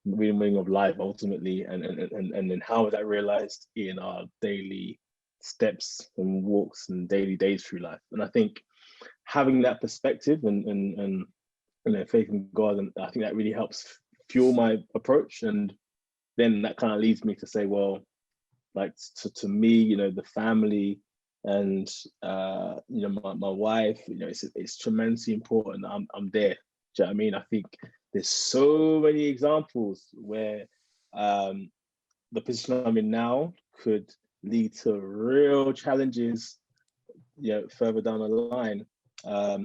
real meaning of life ultimately, and then how is that realized in our daily steps and walks and daily days through life? And I think having that perspective and faith in God, and I think that really helps fuel my approach. And then that kind of leads me to say, well, like to me, the family and my wife, it's tremendously important. I'm there. Do you know what I mean? I think there's so many examples where the position I'm in now could lead to real challenges, further down the line.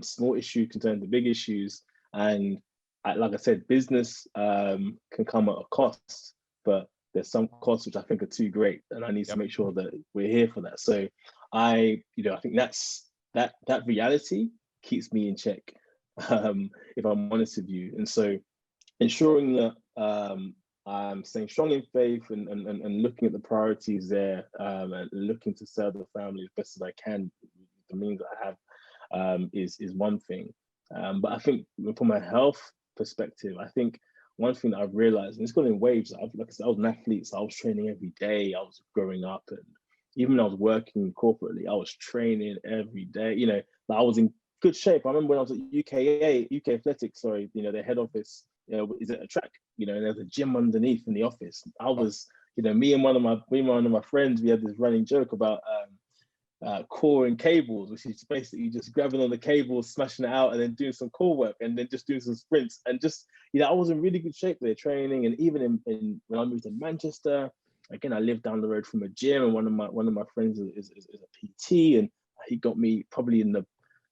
Small issue can turn to big issues, and like I said, business can come at a cost, but there's some costs which I think are too great, and I need to make sure that we're here for that. So I think that reality keeps me in check, if I'm honest with you. And so ensuring that I'm staying strong in faith and looking at the priorities there, and looking to serve the family as best as I can, the means that I have, is one thing. But I think from a health perspective, I think one thing that I've realized, and it's gone in waves. Like I said, I was an athlete, so I was training every day. I was growing up, and even when I was working corporately, I was training every day. I was in good shape. I remember when I was at UK Athletics, sorry, their head office, is at a track, and there's a gym underneath in the office. I was, me and one of my friends, we had this running joke about coring cables, which is basically just grabbing on the cables, smashing it out, and then doing some core work, and then just doing some sprints. And just, I was in really good shape there training. And even in when I moved to Manchester, again, I lived down the road from a gym, and one of my friends is a PT, and he got me probably in the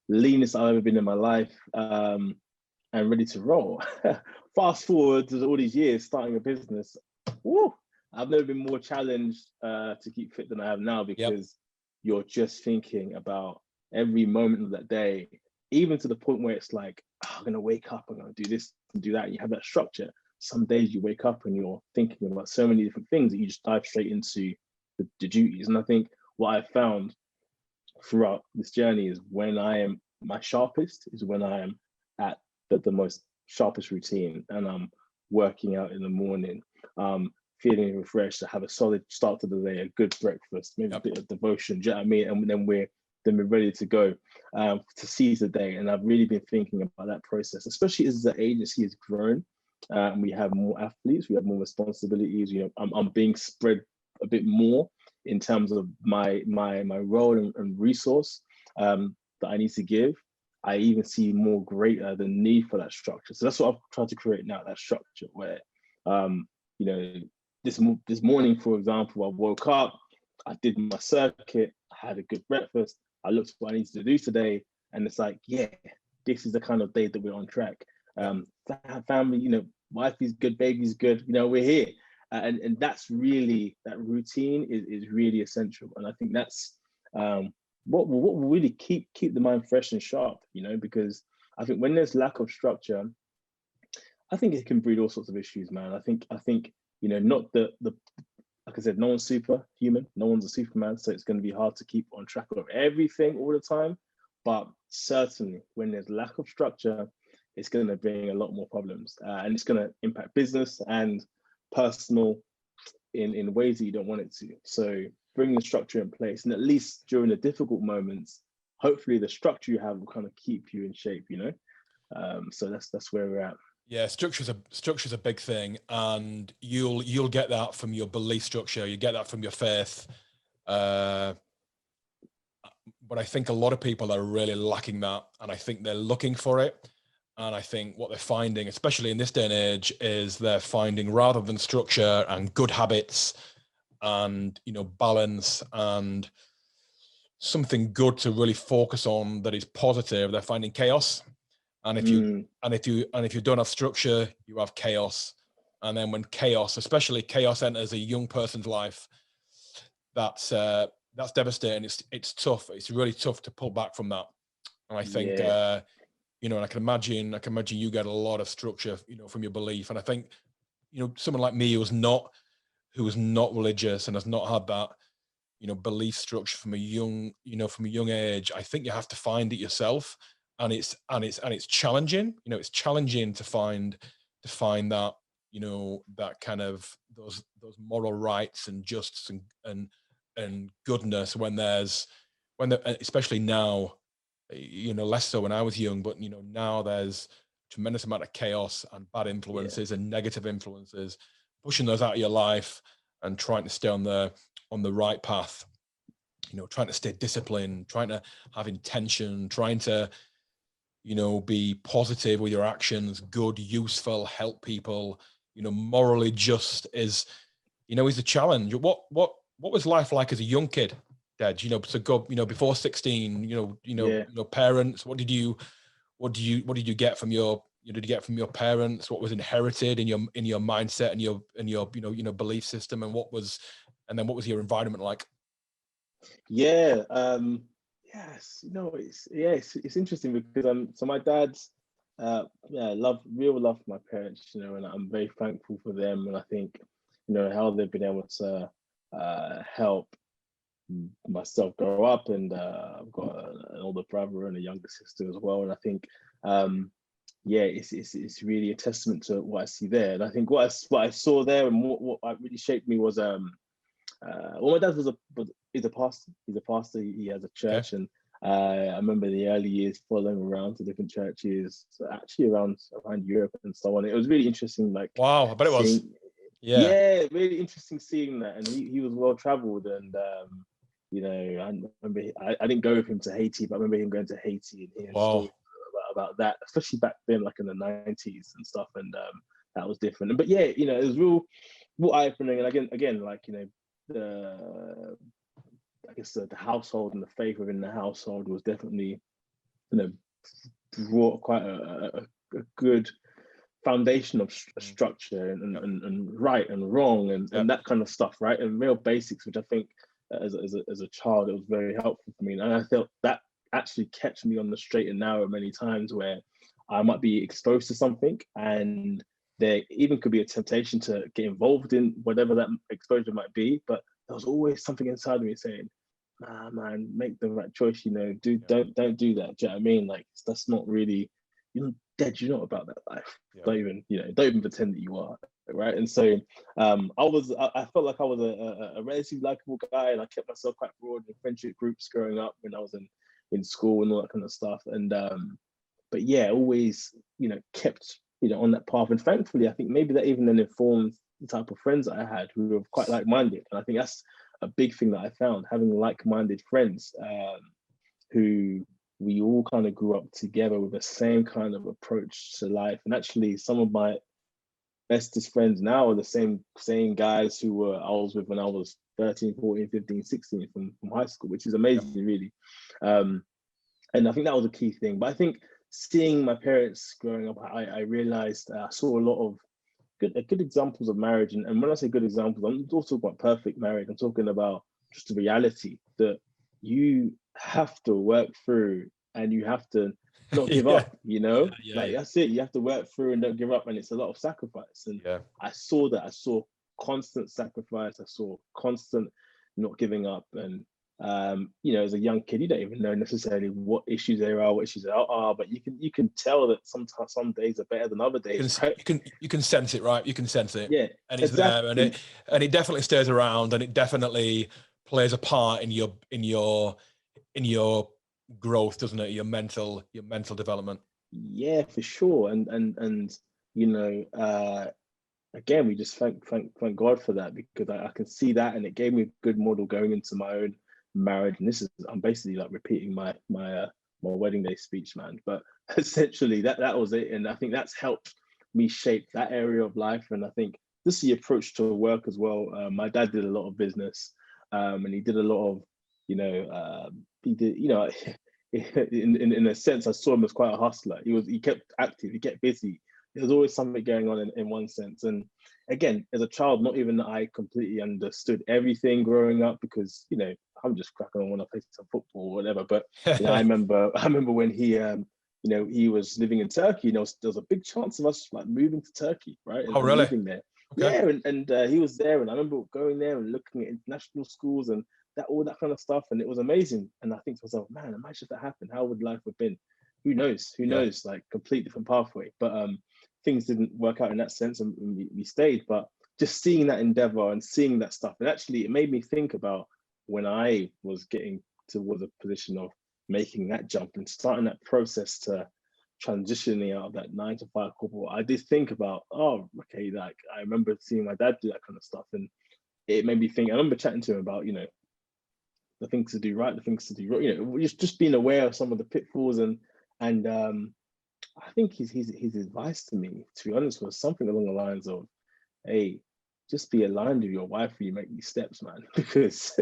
leanest I've ever been in my life, and ready to roll. Fast forward to all these years starting a business, woo, I've never been more challenged to keep fit than I have now, because you're just thinking about every moment of that day, even to the point where it's like, I'm gonna wake up, I'm gonna do this and do that. And you have that structure. Some days you wake up and you're thinking about so many different things that you just dive straight into the duties. And I think what I found throughout this journey is when I am my sharpest is when I am at the most sharpest routine, and I'm working out in the morning, feeling refreshed, to have a solid start to the day, a good breakfast, maybe a bit of devotion, do you know what I mean? And then we're ready to go, to seize the day. And I've really been thinking about that process, especially as the agency has grown, and we have more athletes, we have more responsibilities. I'm being spread a bit more in terms of my role and resource that I need to give. I even see more greater the need for that structure. So that's what I've tried to create now, that structure where, this morning, for example, I woke up, I did my circuit, I had a good breakfast, I looked at what I needed to do today, and it's like, yeah, this is the kind of day that we're on track. Family, wife is good, baby's good, we're here. And that's really, that routine is really essential. And I think that's what will really keep the mind fresh and sharp, because I think when there's lack of structure, I think it can breed all sorts of issues, man. I think not the like I said, no one's superhuman, no one's a Superman, so it's going to be hard to keep on track of everything all the time. But certainly, when there's lack of structure, it's going to bring a lot more problems, and it's going to impact business and personal in ways that you don't want it to. So bring the structure in place, and at least during the difficult moments, hopefully the structure you have will kind of keep you in shape. So that's where we're at. Yeah, structure's a big thing, and you'll get that from your belief structure. You get that from your faith. I think a lot of people are really lacking that, and I think they're looking for it. And I think what they're finding, especially in this day and age, is they're finding, rather than structure and good habits and, you know, balance and something good to really focus on that is positive, they're finding chaos. And if you don't have structure, you have chaos. And then when chaos, especially chaos, enters a young person's life, that's devastating. It's tough. It's really tough to pull back from that. And I think you know, and I can imagine you get a lot of structure, you know, from your belief. And I think, you know, someone like me who was not religious and has not had that, you know, belief structure from a young age, I think you have to find it yourself. And it's challenging. You know, it's challenging to find that, you know, that kind of those moral rights and justice and goodness when especially now, you know, less so when I was young, but, you know, now there's a tremendous amount of chaos and bad influences and negative influences, pushing those out of your life and trying to stay on the right path, you know, trying to stay disciplined, trying to have intention, trying to, you know, be positive with your actions, good, useful, help people, you know, morally just is a challenge. What was life like as a young kid, Dad? You know, to go, you know, before 16, you know, parents, what did you get from your, parents? What was inherited in your mindset and your belief system, and what was your environment like? Yes, no, it's interesting because so my dad's love for my parents, you know, and I'm very thankful for them, and I think, you know, how they've been able to help myself grow up, and I've got an older brother and a younger sister as well, and I think it's really a testament to what I see there, and I think what I saw there and what really shaped me was well, my dad is a pastor. He's a pastor. He has a church, and I remember the early years following around to different churches, actually around Europe and so on. It was really interesting. Like, wow, I bet it was. Yeah, really interesting seeing that, and he was well traveled, and you know, I remember I didn't go with him to Haiti, but I remember him going to Haiti and hearing stories about that, especially back then, like in the 90s and stuff, and that was different. But yeah, you know, it was real eye-opening, and again, like, you know, I guess the household and the faith within the household was definitely, you know, brought quite a good foundation of structure and right and wrong and that kind of stuff, right? And real basics, which I think as a child, it was very helpful for me. And I felt that actually kept me on the straight and narrow many times, where I might be exposed to something and there even could be a temptation to get involved in whatever that exposure might be, but there was always something inside of me saying, "Nah, man, make the right choice. You know, don't do that." Do you know what I mean? Like, that's not really, you're dead. You're not about that life. Don't even pretend that you are, right? And so, I felt like I was a relatively likable guy, and I kept myself quite broad in friendship groups growing up when I was in school and all that kind of stuff. And but yeah, always, you know, kept, you know, on that path. And thankfully, I think maybe that even then informs the type of friends that I had who were quite like-minded. And I think that's a big thing that I found, having like-minded friends who we all kind of grew up together with the same kind of approach to life. And actually, some of my bestest friends now are the same guys who I was with when I was 13, 14, 15, 16 from high school, which is amazing, really. And I think that was a key thing. But I think seeing my parents growing up, I realized I saw a lot of good examples of marriage. And when I say good examples, I'm also about perfect marriage. I'm talking about just the reality that you have to work through and you have to not give up, you know? That's it. You have to work through and don't give up. And it's a lot of sacrifice. And I saw that. I saw constant sacrifice. I saw constant not giving up. And you know, as a young kid, you don't even know necessarily what issues there are, what issues there are, but you can tell that sometimes some days are better than other days. You can sense it, right? You can sense it. Yeah, and it's there, and it definitely stays around, and it definitely plays a part in your growth, doesn't it? Your mental development. Yeah, for sure. And you know, again, we just thank God for that, because I can see that, and it gave me a good model going into my married, and I'm basically like repeating my wedding day speech, man. But essentially that was it. And I think that's helped me shape that area of life. And I think this is the approach to work as well. My dad did a lot of business, and he did a lot of, he did, in a sense, I saw him as quite a hustler. He kept active, he kept busy. There's always something going on in one sense. And again, as a child, not even that I completely understood everything growing up, because I'm just cracking on when I play some football or whatever. But I remember when he he was living in Turkey. There was a big chance of us like moving to Turkey, right? Oh, really? Living there. Okay. Yeah, and he was there, and I remember going there and looking at international schools and all that kind of stuff, and it was amazing. And I think to myself, man, imagine if that happened, how would life have been? Who knows? Like, complete different pathway. But things didn't work out in that sense, and we stayed. But just seeing that endeavor and seeing that stuff, and actually it made me think about when I was getting towards a position of making that jump and starting that process to transitioning out of that 9-to-5 corporate. I did think about, oh, okay, like I remember seeing my dad do that kind of stuff, and it made me think. I remember chatting to him about, the things to do right, the things to do wrong, just being aware of some of the pitfalls, and I think his advice to me, to be honest, was something along the lines of, hey, just be aligned with your wife when you make these steps, man, because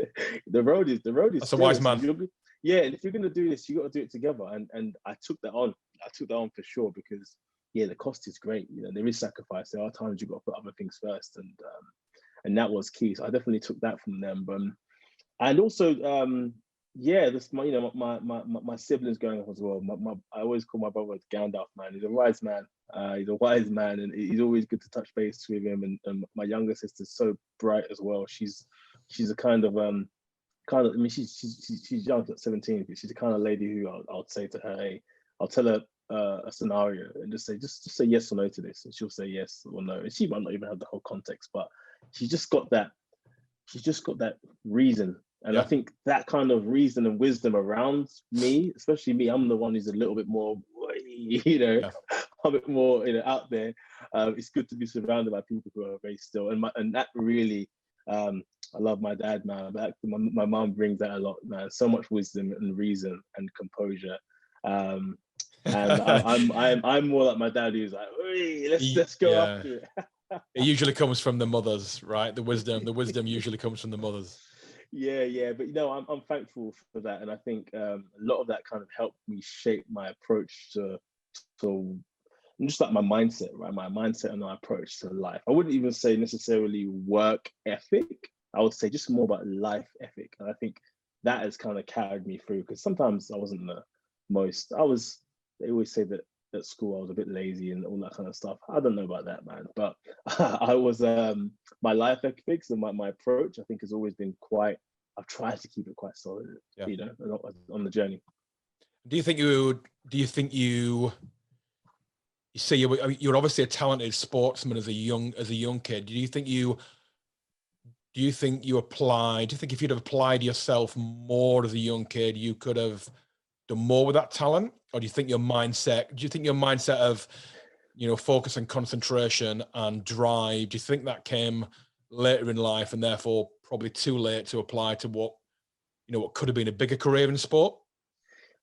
the road is That's a wise man. Yeah, and if you're gonna do this, you got to do it together. And I took that on. I took that on for sure, because the cost is great. There is sacrifice. There are times you've got to put other things first, and that was key. So I definitely took that from them. And also, this my siblings growing up as well. I always call my brother Gandalf, man. He's a wise man. He's a wise man, and he's always good to touch base with him. And my younger sister's so bright as well. She's a kind of I mean, she's young at 17, but she's the kind of lady who I'll say to her, hey, I'll tell her a scenario and just say yes or no to this, and she'll say yes or no, and she might not even have the whole context, but she's just got that reason. And I think that kind of reason and wisdom around me, especially me, I'm the one who's a little bit more, a bit more, out there. It's good to be surrounded by people who are very still, and that really, I love my dad, man. My mom brings that a lot, man. So much wisdom and reason and composure. And I'm more like my dad, who's like, let's go after it. It usually comes from the mothers, right? The wisdom usually comes from the mothers. Yeah, but I'm thankful for that, and I think a lot of that kind of helped me shape my approach to just like my mindset, right? My mindset and my approach to life. I wouldn't even say necessarily work ethic. I would say just more about life ethic, and I think that has kind of carried me through, because sometimes I wasn't the most. They always say that at school I was a bit lazy and all that kind of stuff. I don't know about that, man, but I was my life ethics and my approach, I think, has always been quite. I've tried to keep it quite solid, on the journey. Do you think you say you're obviously a talented sportsman as a young kid? Do you think if you'd have applied yourself more as a young kid, you could have done more with that talent? Or do you think your mindset of, focus and concentration and drive, do you think that came later in life and therefore probably too late to apply to what could have been a bigger career in sport?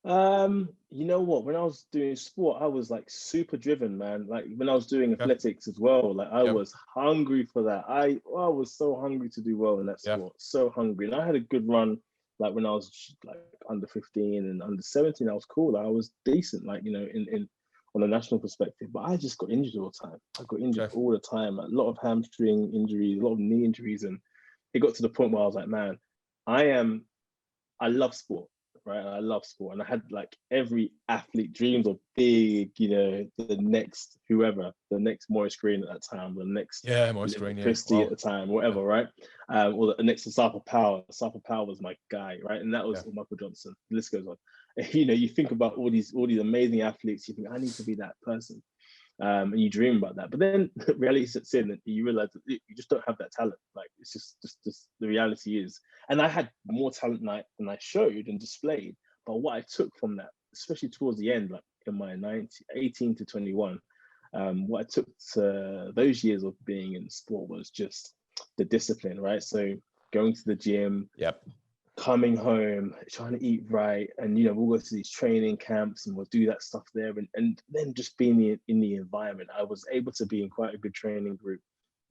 You know what? When I was doing sport, I was like super driven, man. Like when I was doing athletics as well, like I was hungry for that. I was so hungry to do well in that sport, so hungry. And I had a good run, like when I was like under 15 and under 17, I was cool. I was decent, like, in on a national perspective, but I just got injured all the time. I got injured all the time, a lot of hamstring injuries, a lot of knee injuries. And it got to the point where I was like, man, I love sport, right? I love sport. And I had like every athlete dreams of big, the next whoever, the next Maurice Green at that time, the next Maurice Green, Christie at the time, whatever, right? Or the next Asafa Power. Asafa Power was my guy, right? And that was Michael Johnson. The list goes on. You think about all these amazing athletes, you think, I need to be that person. And you dream about that. But then reality sets in and you realize that you just don't have that talent. Like, it's just the reality is. And I had more talent than I showed and displayed. But what I took from that, especially towards the end, like in my 18 to 21, what I took to those years of being in sport was just the discipline, right? So going to the gym, coming home, trying to eat right, and we'll go to these training camps and we'll do that stuff there, and then just being in the environment, I was able to be in quite a good training group,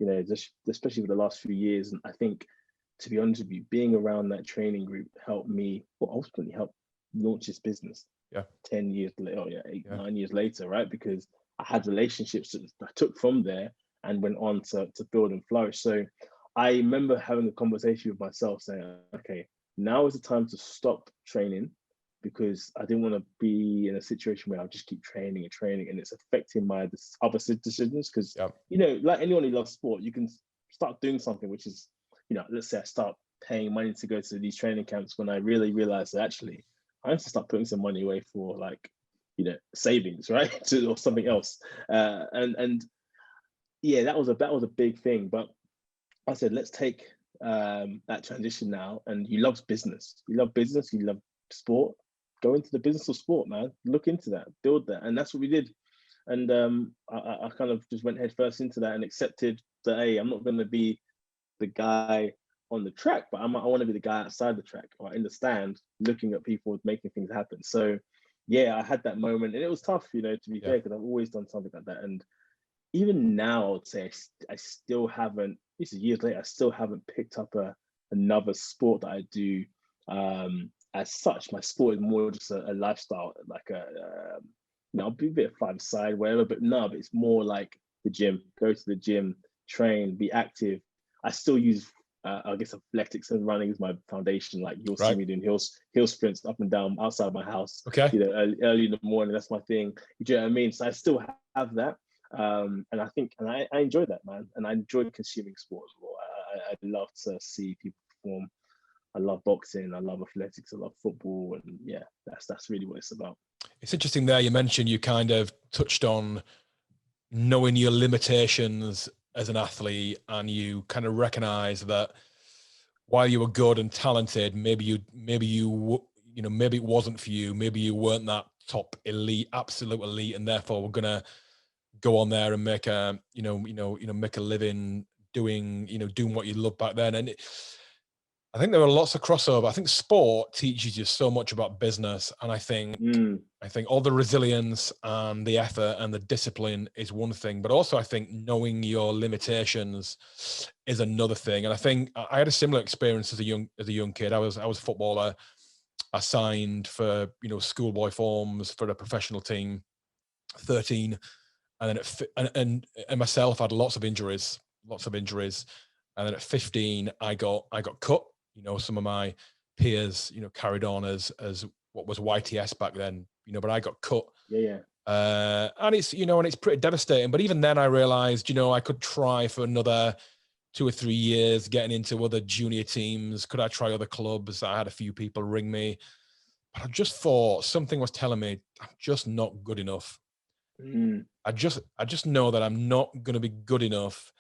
just especially for the last few years. And I think, to be honest with you, being around that training group helped me, well, ultimately helped launch this business. Yeah. 10 years later, 9 years later, right? Because I had relationships that I took from there and went on to build and flourish. So I remember having a conversation with myself saying, okay, now is the time to stop training, because I didn't want to be in a situation where I'll just keep training and training and it's affecting my other decisions. Because, like anyone who loves sport, you can start doing something which is, let's say I start paying money to go to these training camps, when I really realized that actually I need to start putting some money away for, like, savings, right? Or something else. And yeah, that was a big thing. But I said, let's take that transition now. And you love business, you love sport, go into the business of sport, man. Look into that, build that. And that's what we did. And I kind of just went head first into that and accepted that, hey, I'm not going to be the guy on the track, but I want to be the guy outside the track, or in the stand, looking at people making things happen. So yeah, I had that moment, and it was tough, to be fair, because I've always done something like that. And even now, I'd say I still haven't, this is years later, I still haven't picked up another sport that I do as such. My sport is more just a lifestyle, like I'll be a bit five-side, whatever, but it's more like the gym. Go to the gym, train, be active. I still use, I guess, athletics and running is my foundation. Like, you'll see me doing hill sprints up and down outside my house. Okay. Early in the morning. That's my thing. You know what I mean? So I still have that. And I think, and I enjoy that, man. And I enjoy consuming sports. I love to see people perform. I love boxing. I love athletics. I love football. And yeah, that's really what it's about. It's interesting there. You mentioned, you kind of touched on knowing your limitations as an athlete, and you kind of recognize that while you were good and talented, maybe it wasn't for you. Maybe you weren't that top elite, absolute elite, and therefore we're gonna go on there and make a make a living doing what you love back then. And I think there are lots of crossover. I think sport teaches you so much about business, and I think all the resilience and the effort and the discipline is one thing, but also I think knowing your limitations is another thing. And I think I had a similar experience as a young kid. I was a footballer. I signed for schoolboy forms for a professional team, 13, and then and myself had lots of injuries, and then at 15 I got cut. Some of my peers, carried on as what was YTS back then, but I got cut. Yeah. And it's, and it's pretty devastating. But even then I realized, I could try for another 2 or 3 years, getting into other junior teams. Could I try other clubs? I had a few people ring me, but I just thought something was telling me I'm just not good enough. I just know that I'm not going to be good enough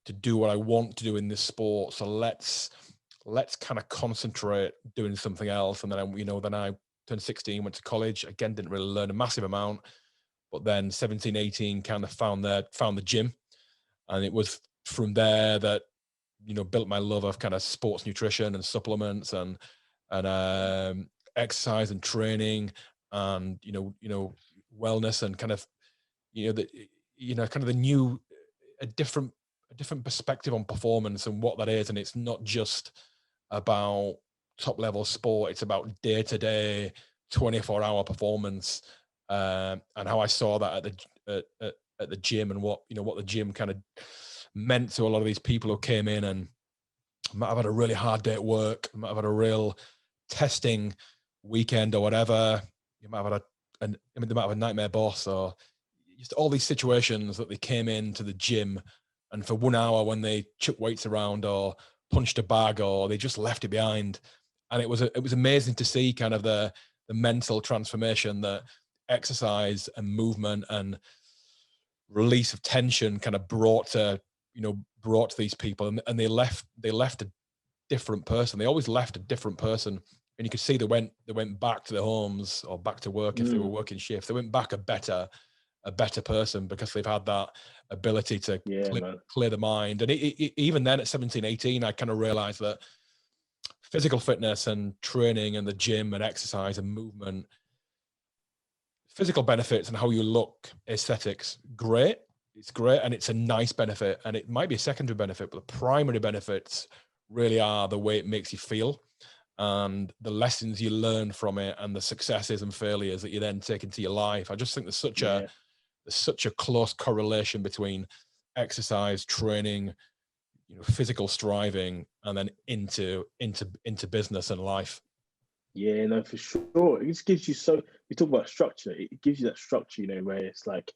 to do what I want to do in this sport. So let's kind of concentrate doing something else. And then I turned 16, went to college again, didn't really learn a massive amount, but then 17, 18 kind of found the gym. And it was from there that, built my love of kind of sports nutrition and supplements and exercise and training and, wellness and kind of, a different perspective on performance and what that is. And it's not just about top level sport, it's about day-to-day 24-hour performance, and how I saw that at the gym, and what the gym kind of meant to a lot of these people who came in and might have had a really hard day at work, might have had a real testing weekend or whatever. You might have had they might have a nightmare boss, or just all these situations that they came into the gym, and for 1 hour when they chucked weights around or punched a bag or they just left it behind. And it was amazing to see kind of the mental transformation that exercise and movement and release of tension kind of brought to these people. And they left a different person. They always left a different person. And you could see they went back to their homes or back to work if they were working shifts. They went back a better person, because they've had that ability to clear the mind. And even then at 17, 18, I kind of realized that physical fitness and training and the gym and exercise and movement, physical benefits and how you look, aesthetics, great. It's great, and it's a nice benefit, and it might be a secondary benefit, but the primary benefits really are the way it makes you feel and the lessons you learn from it and the successes and failures that you then take into your life. I just think there's such a close correlation between exercise, training, physical striving, and then into business and life. Yeah, no, for sure. It just gives you we talk about structure. It gives you that structure, where it's like,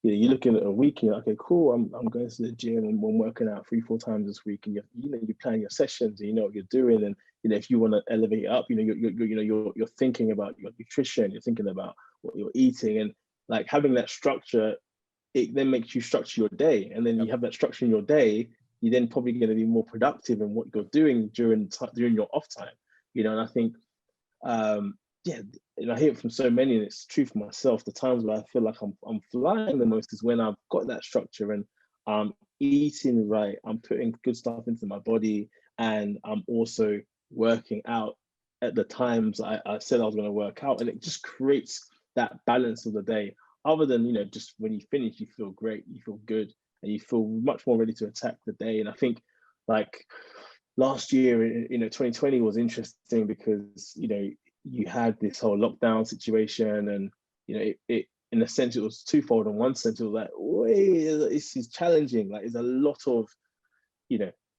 you're looking at a week and you're like, okay, cool, I'm going to the gym and I'm working out 3-4 times this week, and you plan your sessions and you know what you're doing, and if you want to elevate it up, you're thinking about your nutrition, you're thinking about what you're eating, and like having that structure, it then makes you structure your day, and then you have that structure in your day, you're then probably going to be more productive in what you're doing during your off time, and I think I hear it from so many, and it's true for myself. The times where I feel like I'm flying the most is when I've got that structure and I'm eating right, I'm putting good stuff into my body, and I'm also working out at the times I said I was going to work out, and it just creates that balance of the day. Other than just when you finish, you feel great, you feel good, and you feel much more ready to attack the day. And I think like last year, 2020 was interesting because you had this whole lockdown situation, and it in a sense it was twofold. In one sense, it was like, wait, this is challenging. Like, there's a lot of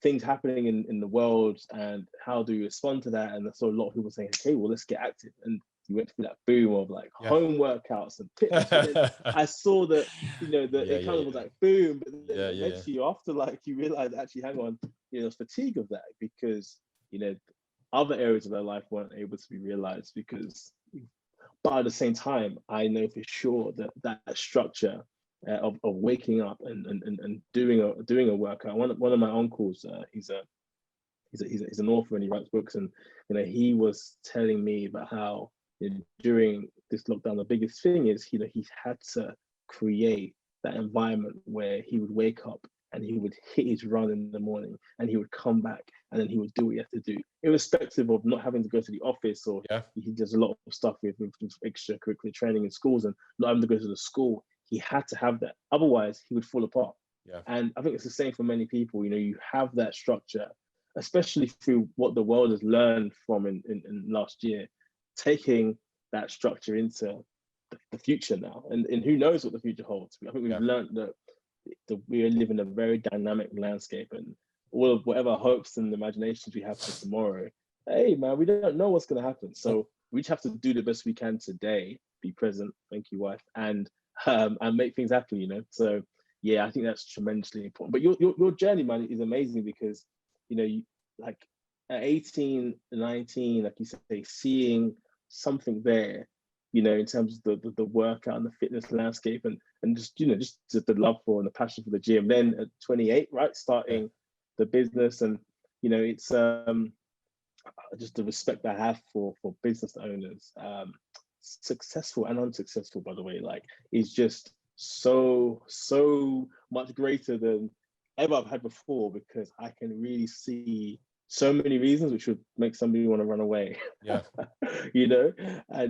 things happening in the world, and how do you respond to that? And so a lot of people saying, okay, well, let's get active. And you went through that boom of like home workouts and fitness. I saw that, it kind of was like boom, but then eventually after, like, you realize, actually, hang on, there's fatigue of that, because other areas of their life weren't able to be realized. But at the same time, I know for sure that structure of waking up and doing a workout. One of my uncles, he's an author and he writes books, and he was telling me about how during this lockdown, the biggest thing is he had to create that environment where he would wake up and he would hit his run in the morning, and he would come back and then he would do what he had to do, irrespective of not having to go to the office, or he does a lot of stuff with extracurricular training in schools, and not having to go to the school. He had to have that, otherwise he would fall apart. And I think it's the same for many people. You have that structure, especially through what the world has learned from in last year, taking that structure into the future now, and who knows what the future holds. I think we've learned that we live in a very dynamic landscape, and all of whatever hopes and imaginations we have for tomorrow, hey man, we don't know what's going to happen. So we just have to do the best we can today, be present, thank you wife, and make things happen. So I think that's tremendously important. But your journey, man, is amazing, because you like at 18, 19, like you say, seeing something there, in terms of the workout and the fitness landscape, and just the love for and the passion for the gym. Then at 28, right, starting the business, and it's just the respect I have for business owners, successful and unsuccessful, by the way, like, is just so much greater than ever I've had before, because I can really see so many reasons which would make somebody want to run away. And I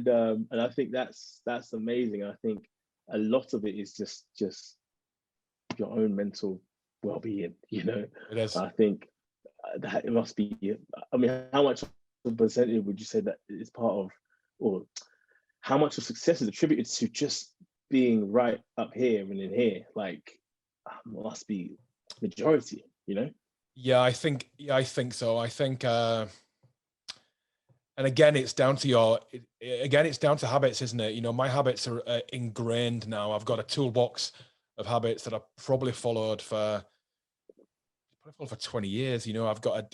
think that's amazing. I think a lot of it is just your own mental well-being. It is. I think that it must be. I mean, how much of a percentage would you say that is part of, or how much of success is attributed to just being right up here and in here? Like, must be majority. I think so. I think, and again, it's down to habits, isn't it? My habits are ingrained now. I've got a toolbox of habits that I've probably followed for 20 years. I've got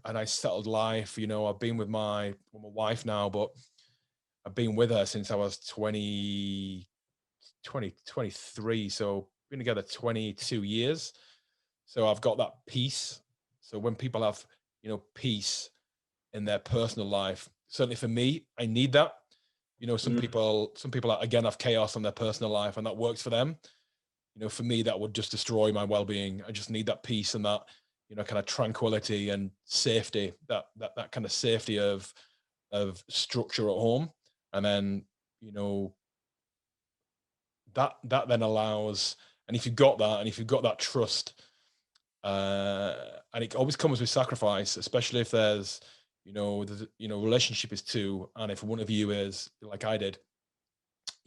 a nice settled life. I've been with my wife now, but I've been with her since I was 23. So been together 22 years. So I've got that peace. So when people have, peace in their personal life, certainly for me, I need that. Some people again have chaos in their personal life, and that works for them. For me, that would just destroy my well-being. I just need that peace and that, kind of tranquility and safety, that kind of safety of structure at home. And then, that then allows, and if you've got that, and if you've got that trust, and it always comes with sacrifice, especially if there's, relationship is two, and if one of you is, like I did,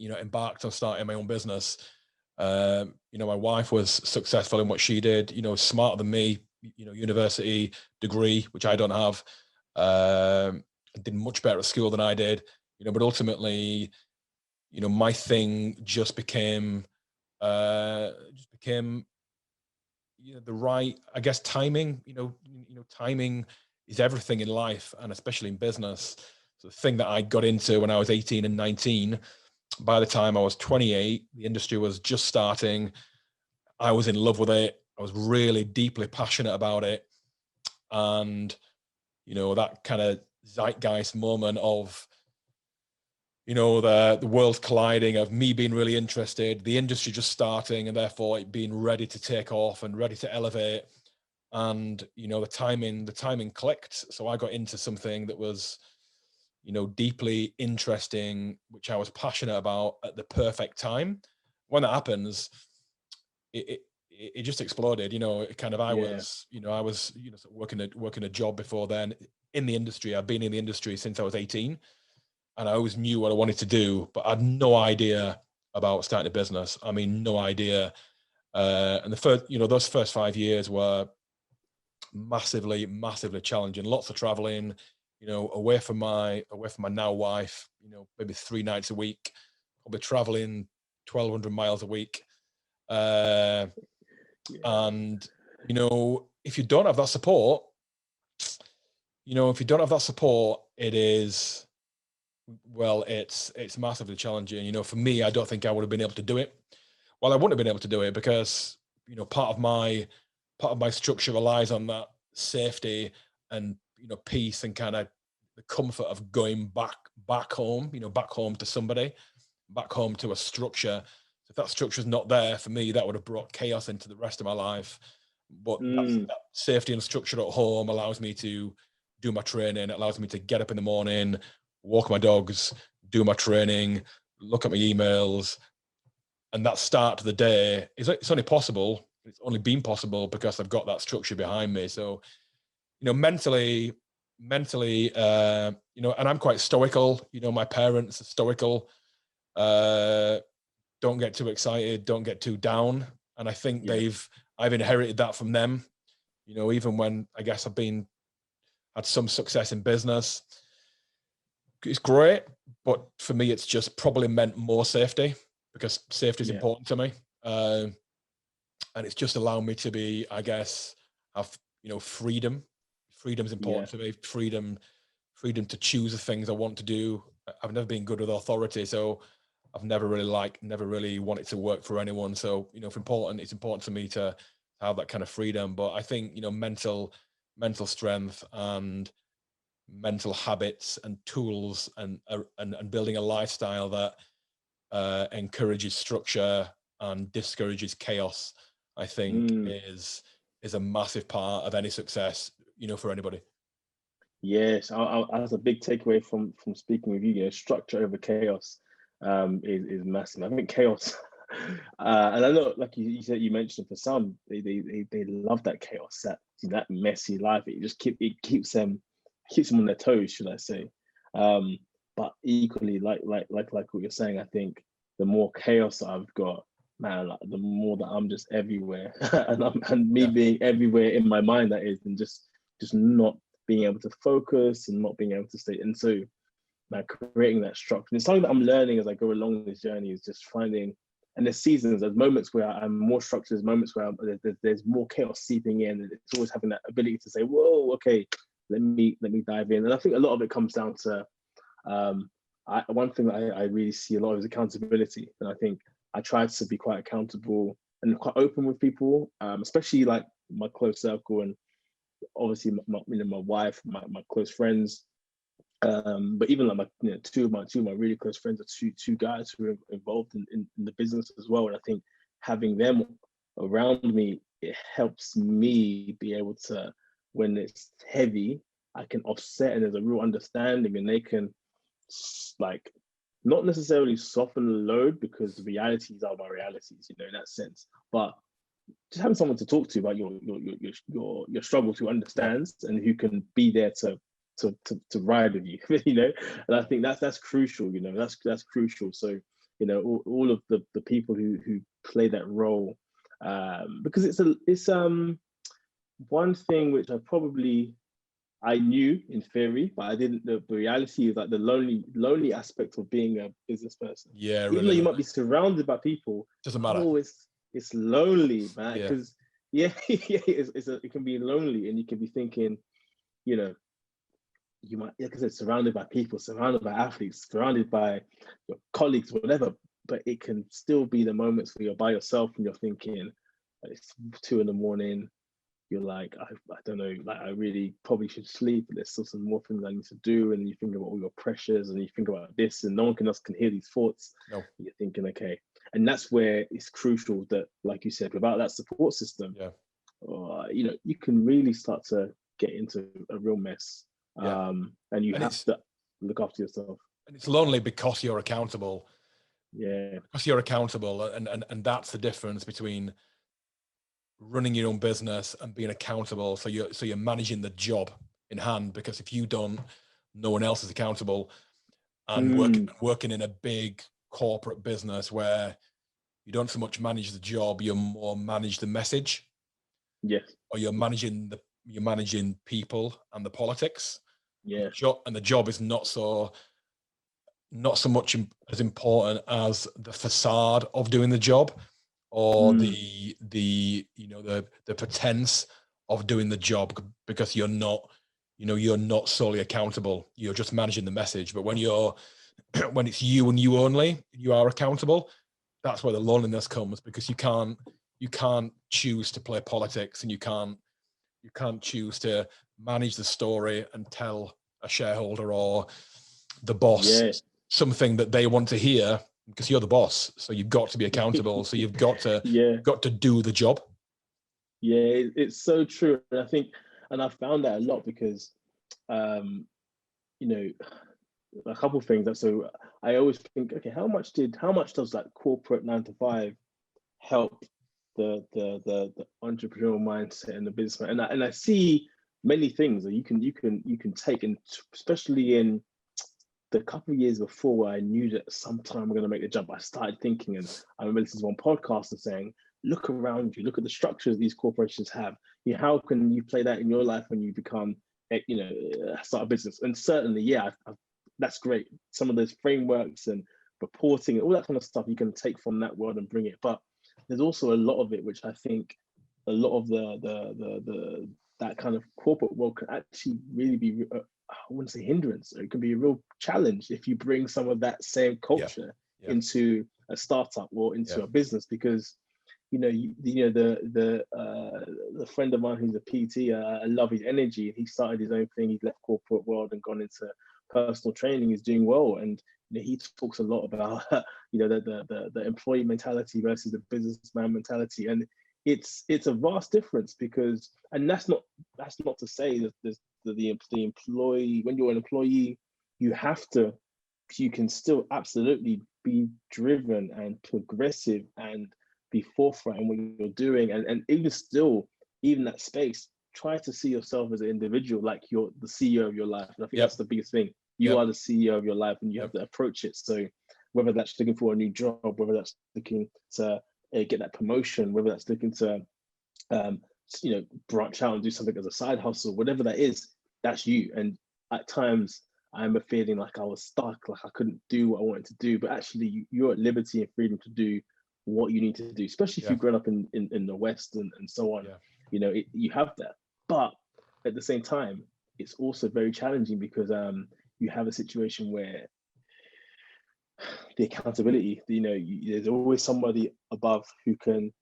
embarked on starting my own business. My wife was successful in what she did, smarter than me, university degree, which I don't have, did much better at school than I did, but ultimately, my thing just became the right, I guess, timing. Timing is everything in life, and especially in business. So the thing that I got into when I was 18 and 19, by the time I was 28, the industry was just starting. I was in love with it. I was really deeply passionate about it. And, that kind of zeitgeist moment of, the world colliding, of me being really interested, the industry just starting, and therefore it being ready to take off and ready to elevate. And, the timing clicked. So I got into something that was, deeply interesting, which I was passionate about at the perfect time. When that happens, it just exploded. I was working a job before then in the industry. I've been in the industry since I was 18, and I always knew what I wanted to do, but I had no idea about starting a business. I mean, no idea. And the first, those first 5 years were massively challenging. Lots of traveling, away from my now wife, maybe 3 nights a week, probably traveling 1,200 miles a week. And if you don't have that support, it is, well, it's massively challenging. For me, I don't think I would have been able to do it. Well, I wouldn't have been able to do it because part of my structure relies on that safety and peace and kind of the comfort of going back home, back home to somebody, back home to a structure. If that structure is not there for me, that would have brought chaos into the rest of my life. But that safety and structure at home allows me to do my training. It allows me to get up in the morning, walk my dogs, do my training, look at my emails. And that start to the day it's only possible. It's only been possible because I've got that structure behind me. So, mentally, and I'm quite stoical. My parents are stoical. Don't get too excited, don't get too down. And I think I've inherited that from them. Even when I guess I've had some success in business, it's great, but for me, it's just probably meant more safety, because safety is important to me. And it's just allowed me to be, I guess, have, freedom. Freedom is important to me. Freedom to choose the things I want to do. I've never been good with authority, so I've never really wanted to work for anyone. So, if it's important to me to have that kind of freedom. But I think, mental strength and mental habits and tools and building a lifestyle that encourages structure and discourages chaos, I think is a massive part of any success, for anybody. Yes, that's a big takeaway from speaking with you. Structure over chaos is massive. I think chaos, and I know, like you said, you mentioned, for some, they love that chaos, that messy life. It keeps them on their toes, should I say? But equally, like what you're saying, I think the more chaos I've got, man, like, the more that I'm just everywhere, and me being everywhere in my mind, that is, and just not being able to focus and not being able to stay. And so, like, creating that structure. And it's something that I'm learning as I go along this journey, is just finding, and there's seasons, there's moments where I'm more structured, there's moments where there's more chaos seeping in, and it's always having that ability to say, whoa, okay, let me dive in. And I think a lot of it comes down to, one thing that I really see a lot is accountability. And I think I try to be quite accountable and quite open with people, especially like my close circle, and obviously my wife, my close friends, but even like two of my really close friends are two guys who are involved in the business as well. And I think having them around me it helps me be able to, when it's heavy, I can offset, and there's a real understanding, and they can like not necessarily soften the load, because the realities are my realities, you know, in that sense. But just having someone to talk to about your struggle, who understands and who can be there to ride with you, you know. And I think that's crucial, you know. That's crucial. So, you know, all of the people who play that role, because it's one thing which I knew in theory, but I didn't. The reality is like the lonely aspect of being a business person. Yeah, Even really though you lonely. might be surrounded by people, Doesn't matter. oh, it's lonely, man. Yeah. Because yeah, it can be lonely, and you can be thinking, you know, you might, like I said, surrounded by people, surrounded by athletes, surrounded by your colleagues, whatever. But it can still be the moments where you're by yourself and you're thinking, it's 2 a.m. You're like, I don't know, like I really probably should sleep. There's still some more things I need to do. And you think about all your pressures, and you think about this, and no one else can hear these thoughts. No. You're thinking, okay. And that's where it's crucial that, like you said, without that support system, you know, you can really start to get into a real mess. And you have to look after yourself. And it's lonely because you're accountable. Yeah. Because you're accountable. And that's the difference between running your own business and being accountable. So you're managing the job in hand, because if you don't, no one else is accountable. And working in a big corporate business where you don't so much manage the job, you more manage the message. Yes. Or you're managing people and the politics. Yeah. And the job is not so much as important as the facade of doing the job, or the you know, the pretense of doing the job, because you're not solely accountable. You're just managing the message. But when it's you and you only, you are accountable. That's where the loneliness comes, because you can't choose to play politics, and you can't choose to manage the story and tell a shareholder or the boss something that they want to hear, because you're the boss. So you've got to be accountable. So you've got to do the job. Yeah, it's so true. And I think, and I found that a lot, because you know, a couple of things. So I always think, okay, how much does that corporate 9 to 5 help the entrepreneurial mindset and the businessman? And I see many things that you can take, and especially in the couple of years before, where I knew that sometime I'm going to make the jump, I started thinking, and I remember listening to one podcast and saying, look around you, look at the structures these corporations have. How can you play that in your life when you become, you know, start a business? And certainly, that's great. Some of those frameworks and reporting and all that kind of stuff you can take from that world and bring it. But there's also a lot of it which I think a lot of the that kind of corporate world can actually really be, I wouldn't say hindrance. It can be a real challenge if you bring some of that same culture into a startup or into a business, because you know, the friend of mine who's a PT, I love his energy. He started his own thing. He's left corporate world and gone into personal training. He's doing well, and you know, he talks a lot about you know, the employee mentality versus the businessman mentality, and it's a vast difference, because, and that's not to say that the employee, when you're an employee, you can still absolutely be driven and progressive and be forthright in what you're doing, and even that space, try to see yourself as an individual, like you're the CEO of your life. And I think that's the biggest thing. You are the CEO of your life, and you have to approach it. So whether that's looking for a new job, whether that's looking to get that promotion, whether that's looking to you know, branch out and do something as a side hustle, whatever that is, that's you. And at times I remember feeling like I was stuck, like I couldn't do what I wanted to do, but actually you're at liberty and freedom to do what you need to do, especially if you've grown up in the West and so on. You know, you have that. But at the same time, it's also very challenging, because you have a situation where the accountability, you know, there's always somebody above who can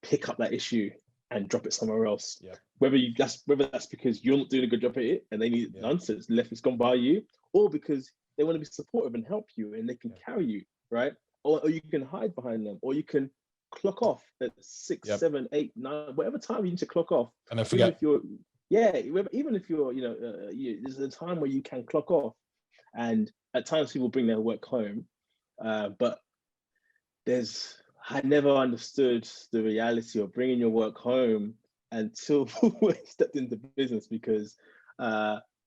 pick up that issue and drop it somewhere else. Whether that's because you're not doing a good job at it and they need it done, so it's gone by you, or because they want to be supportive and help you and they can carry you, right? Or you can hide behind them, or you can clock off at 6, Yep. 7, 8, 9, whatever time you need to clock off. And then Even forget. if you're, even if you're, there's a time where you can clock off, and at times people bring their work home, but I never understood the reality of bringing your work home until we stepped into business, because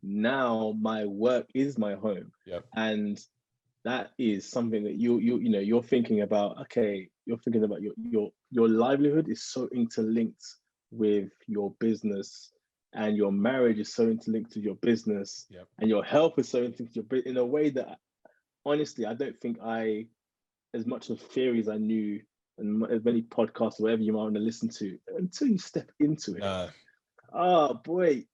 now my work is my home. Yep. And that is something that you're thinking about. Okay, you're thinking about your livelihood is so interlinked with your business, and your marriage is so interlinked to your business. Yep. And your health is so interlinked to your business, in a way that honestly I don't think as much of theory as I knew, and as many podcasts or whatever you might want to listen to, until you step into it. Oh boy,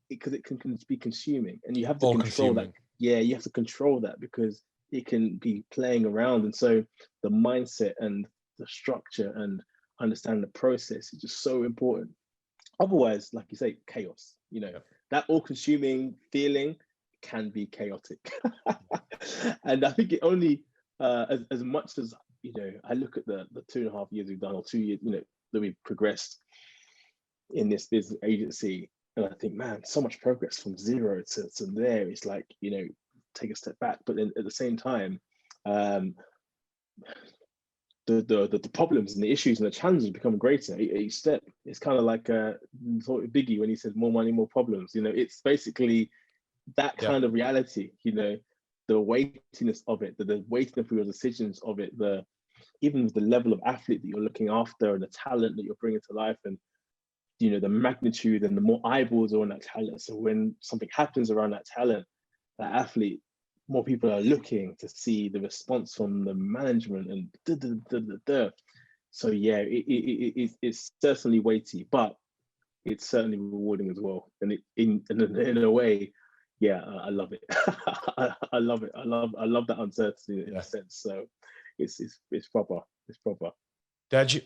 because it can be consuming, and you have to control that. Yeah, you have to control that, because it can be playing around. And so the mindset and the structure and understanding the process is just so important. Otherwise, like you say, chaos, that all-consuming feeling can be chaotic. And I think it only, as much as, I look at the 2.5 years we've done, or 2 years, that we've progressed in this business agency, and I think, man, so much progress from zero to there. It's like, take a step back, but then at the same time, the problems and the issues and the challenges become greater each step. It's kind of like Biggie when he said more money, more problems. It's basically that kind of reality. The weightiness of it, the weightiness of your decisions of it, even the level of athlete that you're looking after, and the talent that you're bringing to life, and the magnitude, and the more eyeballs are on that talent. So when something happens around that talent, that athlete, more people are looking to see the response from the management, and So yeah, it's certainly weighty, but it's certainly rewarding as well. And in a way, yeah, I love it. I love it. I love that uncertainty in a sense. So it's proper. It's proper. Deji,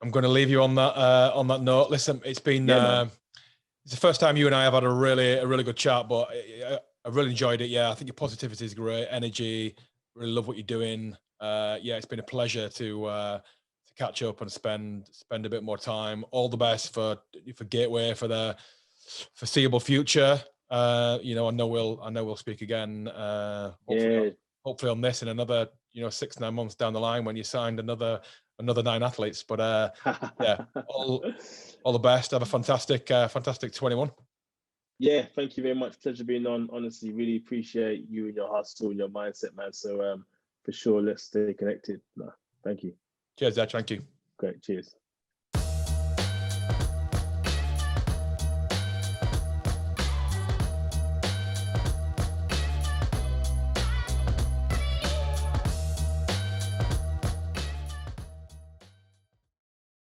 I'm going to leave you on that note. Listen, it's been it's the first time you and I have had a really good chat, but I really enjoyed it. Yeah, I think your positivity is great, energy. Really love what you're doing. It's been a pleasure to catch up and spend a bit more time. All the best for Gateway for the foreseeable future. I know we'll speak again. Hopefully on this in another 6-9 months down the line, when you signed another 9 athletes. But all the best. Have a fantastic 21. Yeah, thank you very much. Pleasure being on. Honestly, really appreciate you and your hustle and your mindset, man. So for sure, let's stay connected. No, thank you. Cheers, Dad. Thank you. Great. Cheers.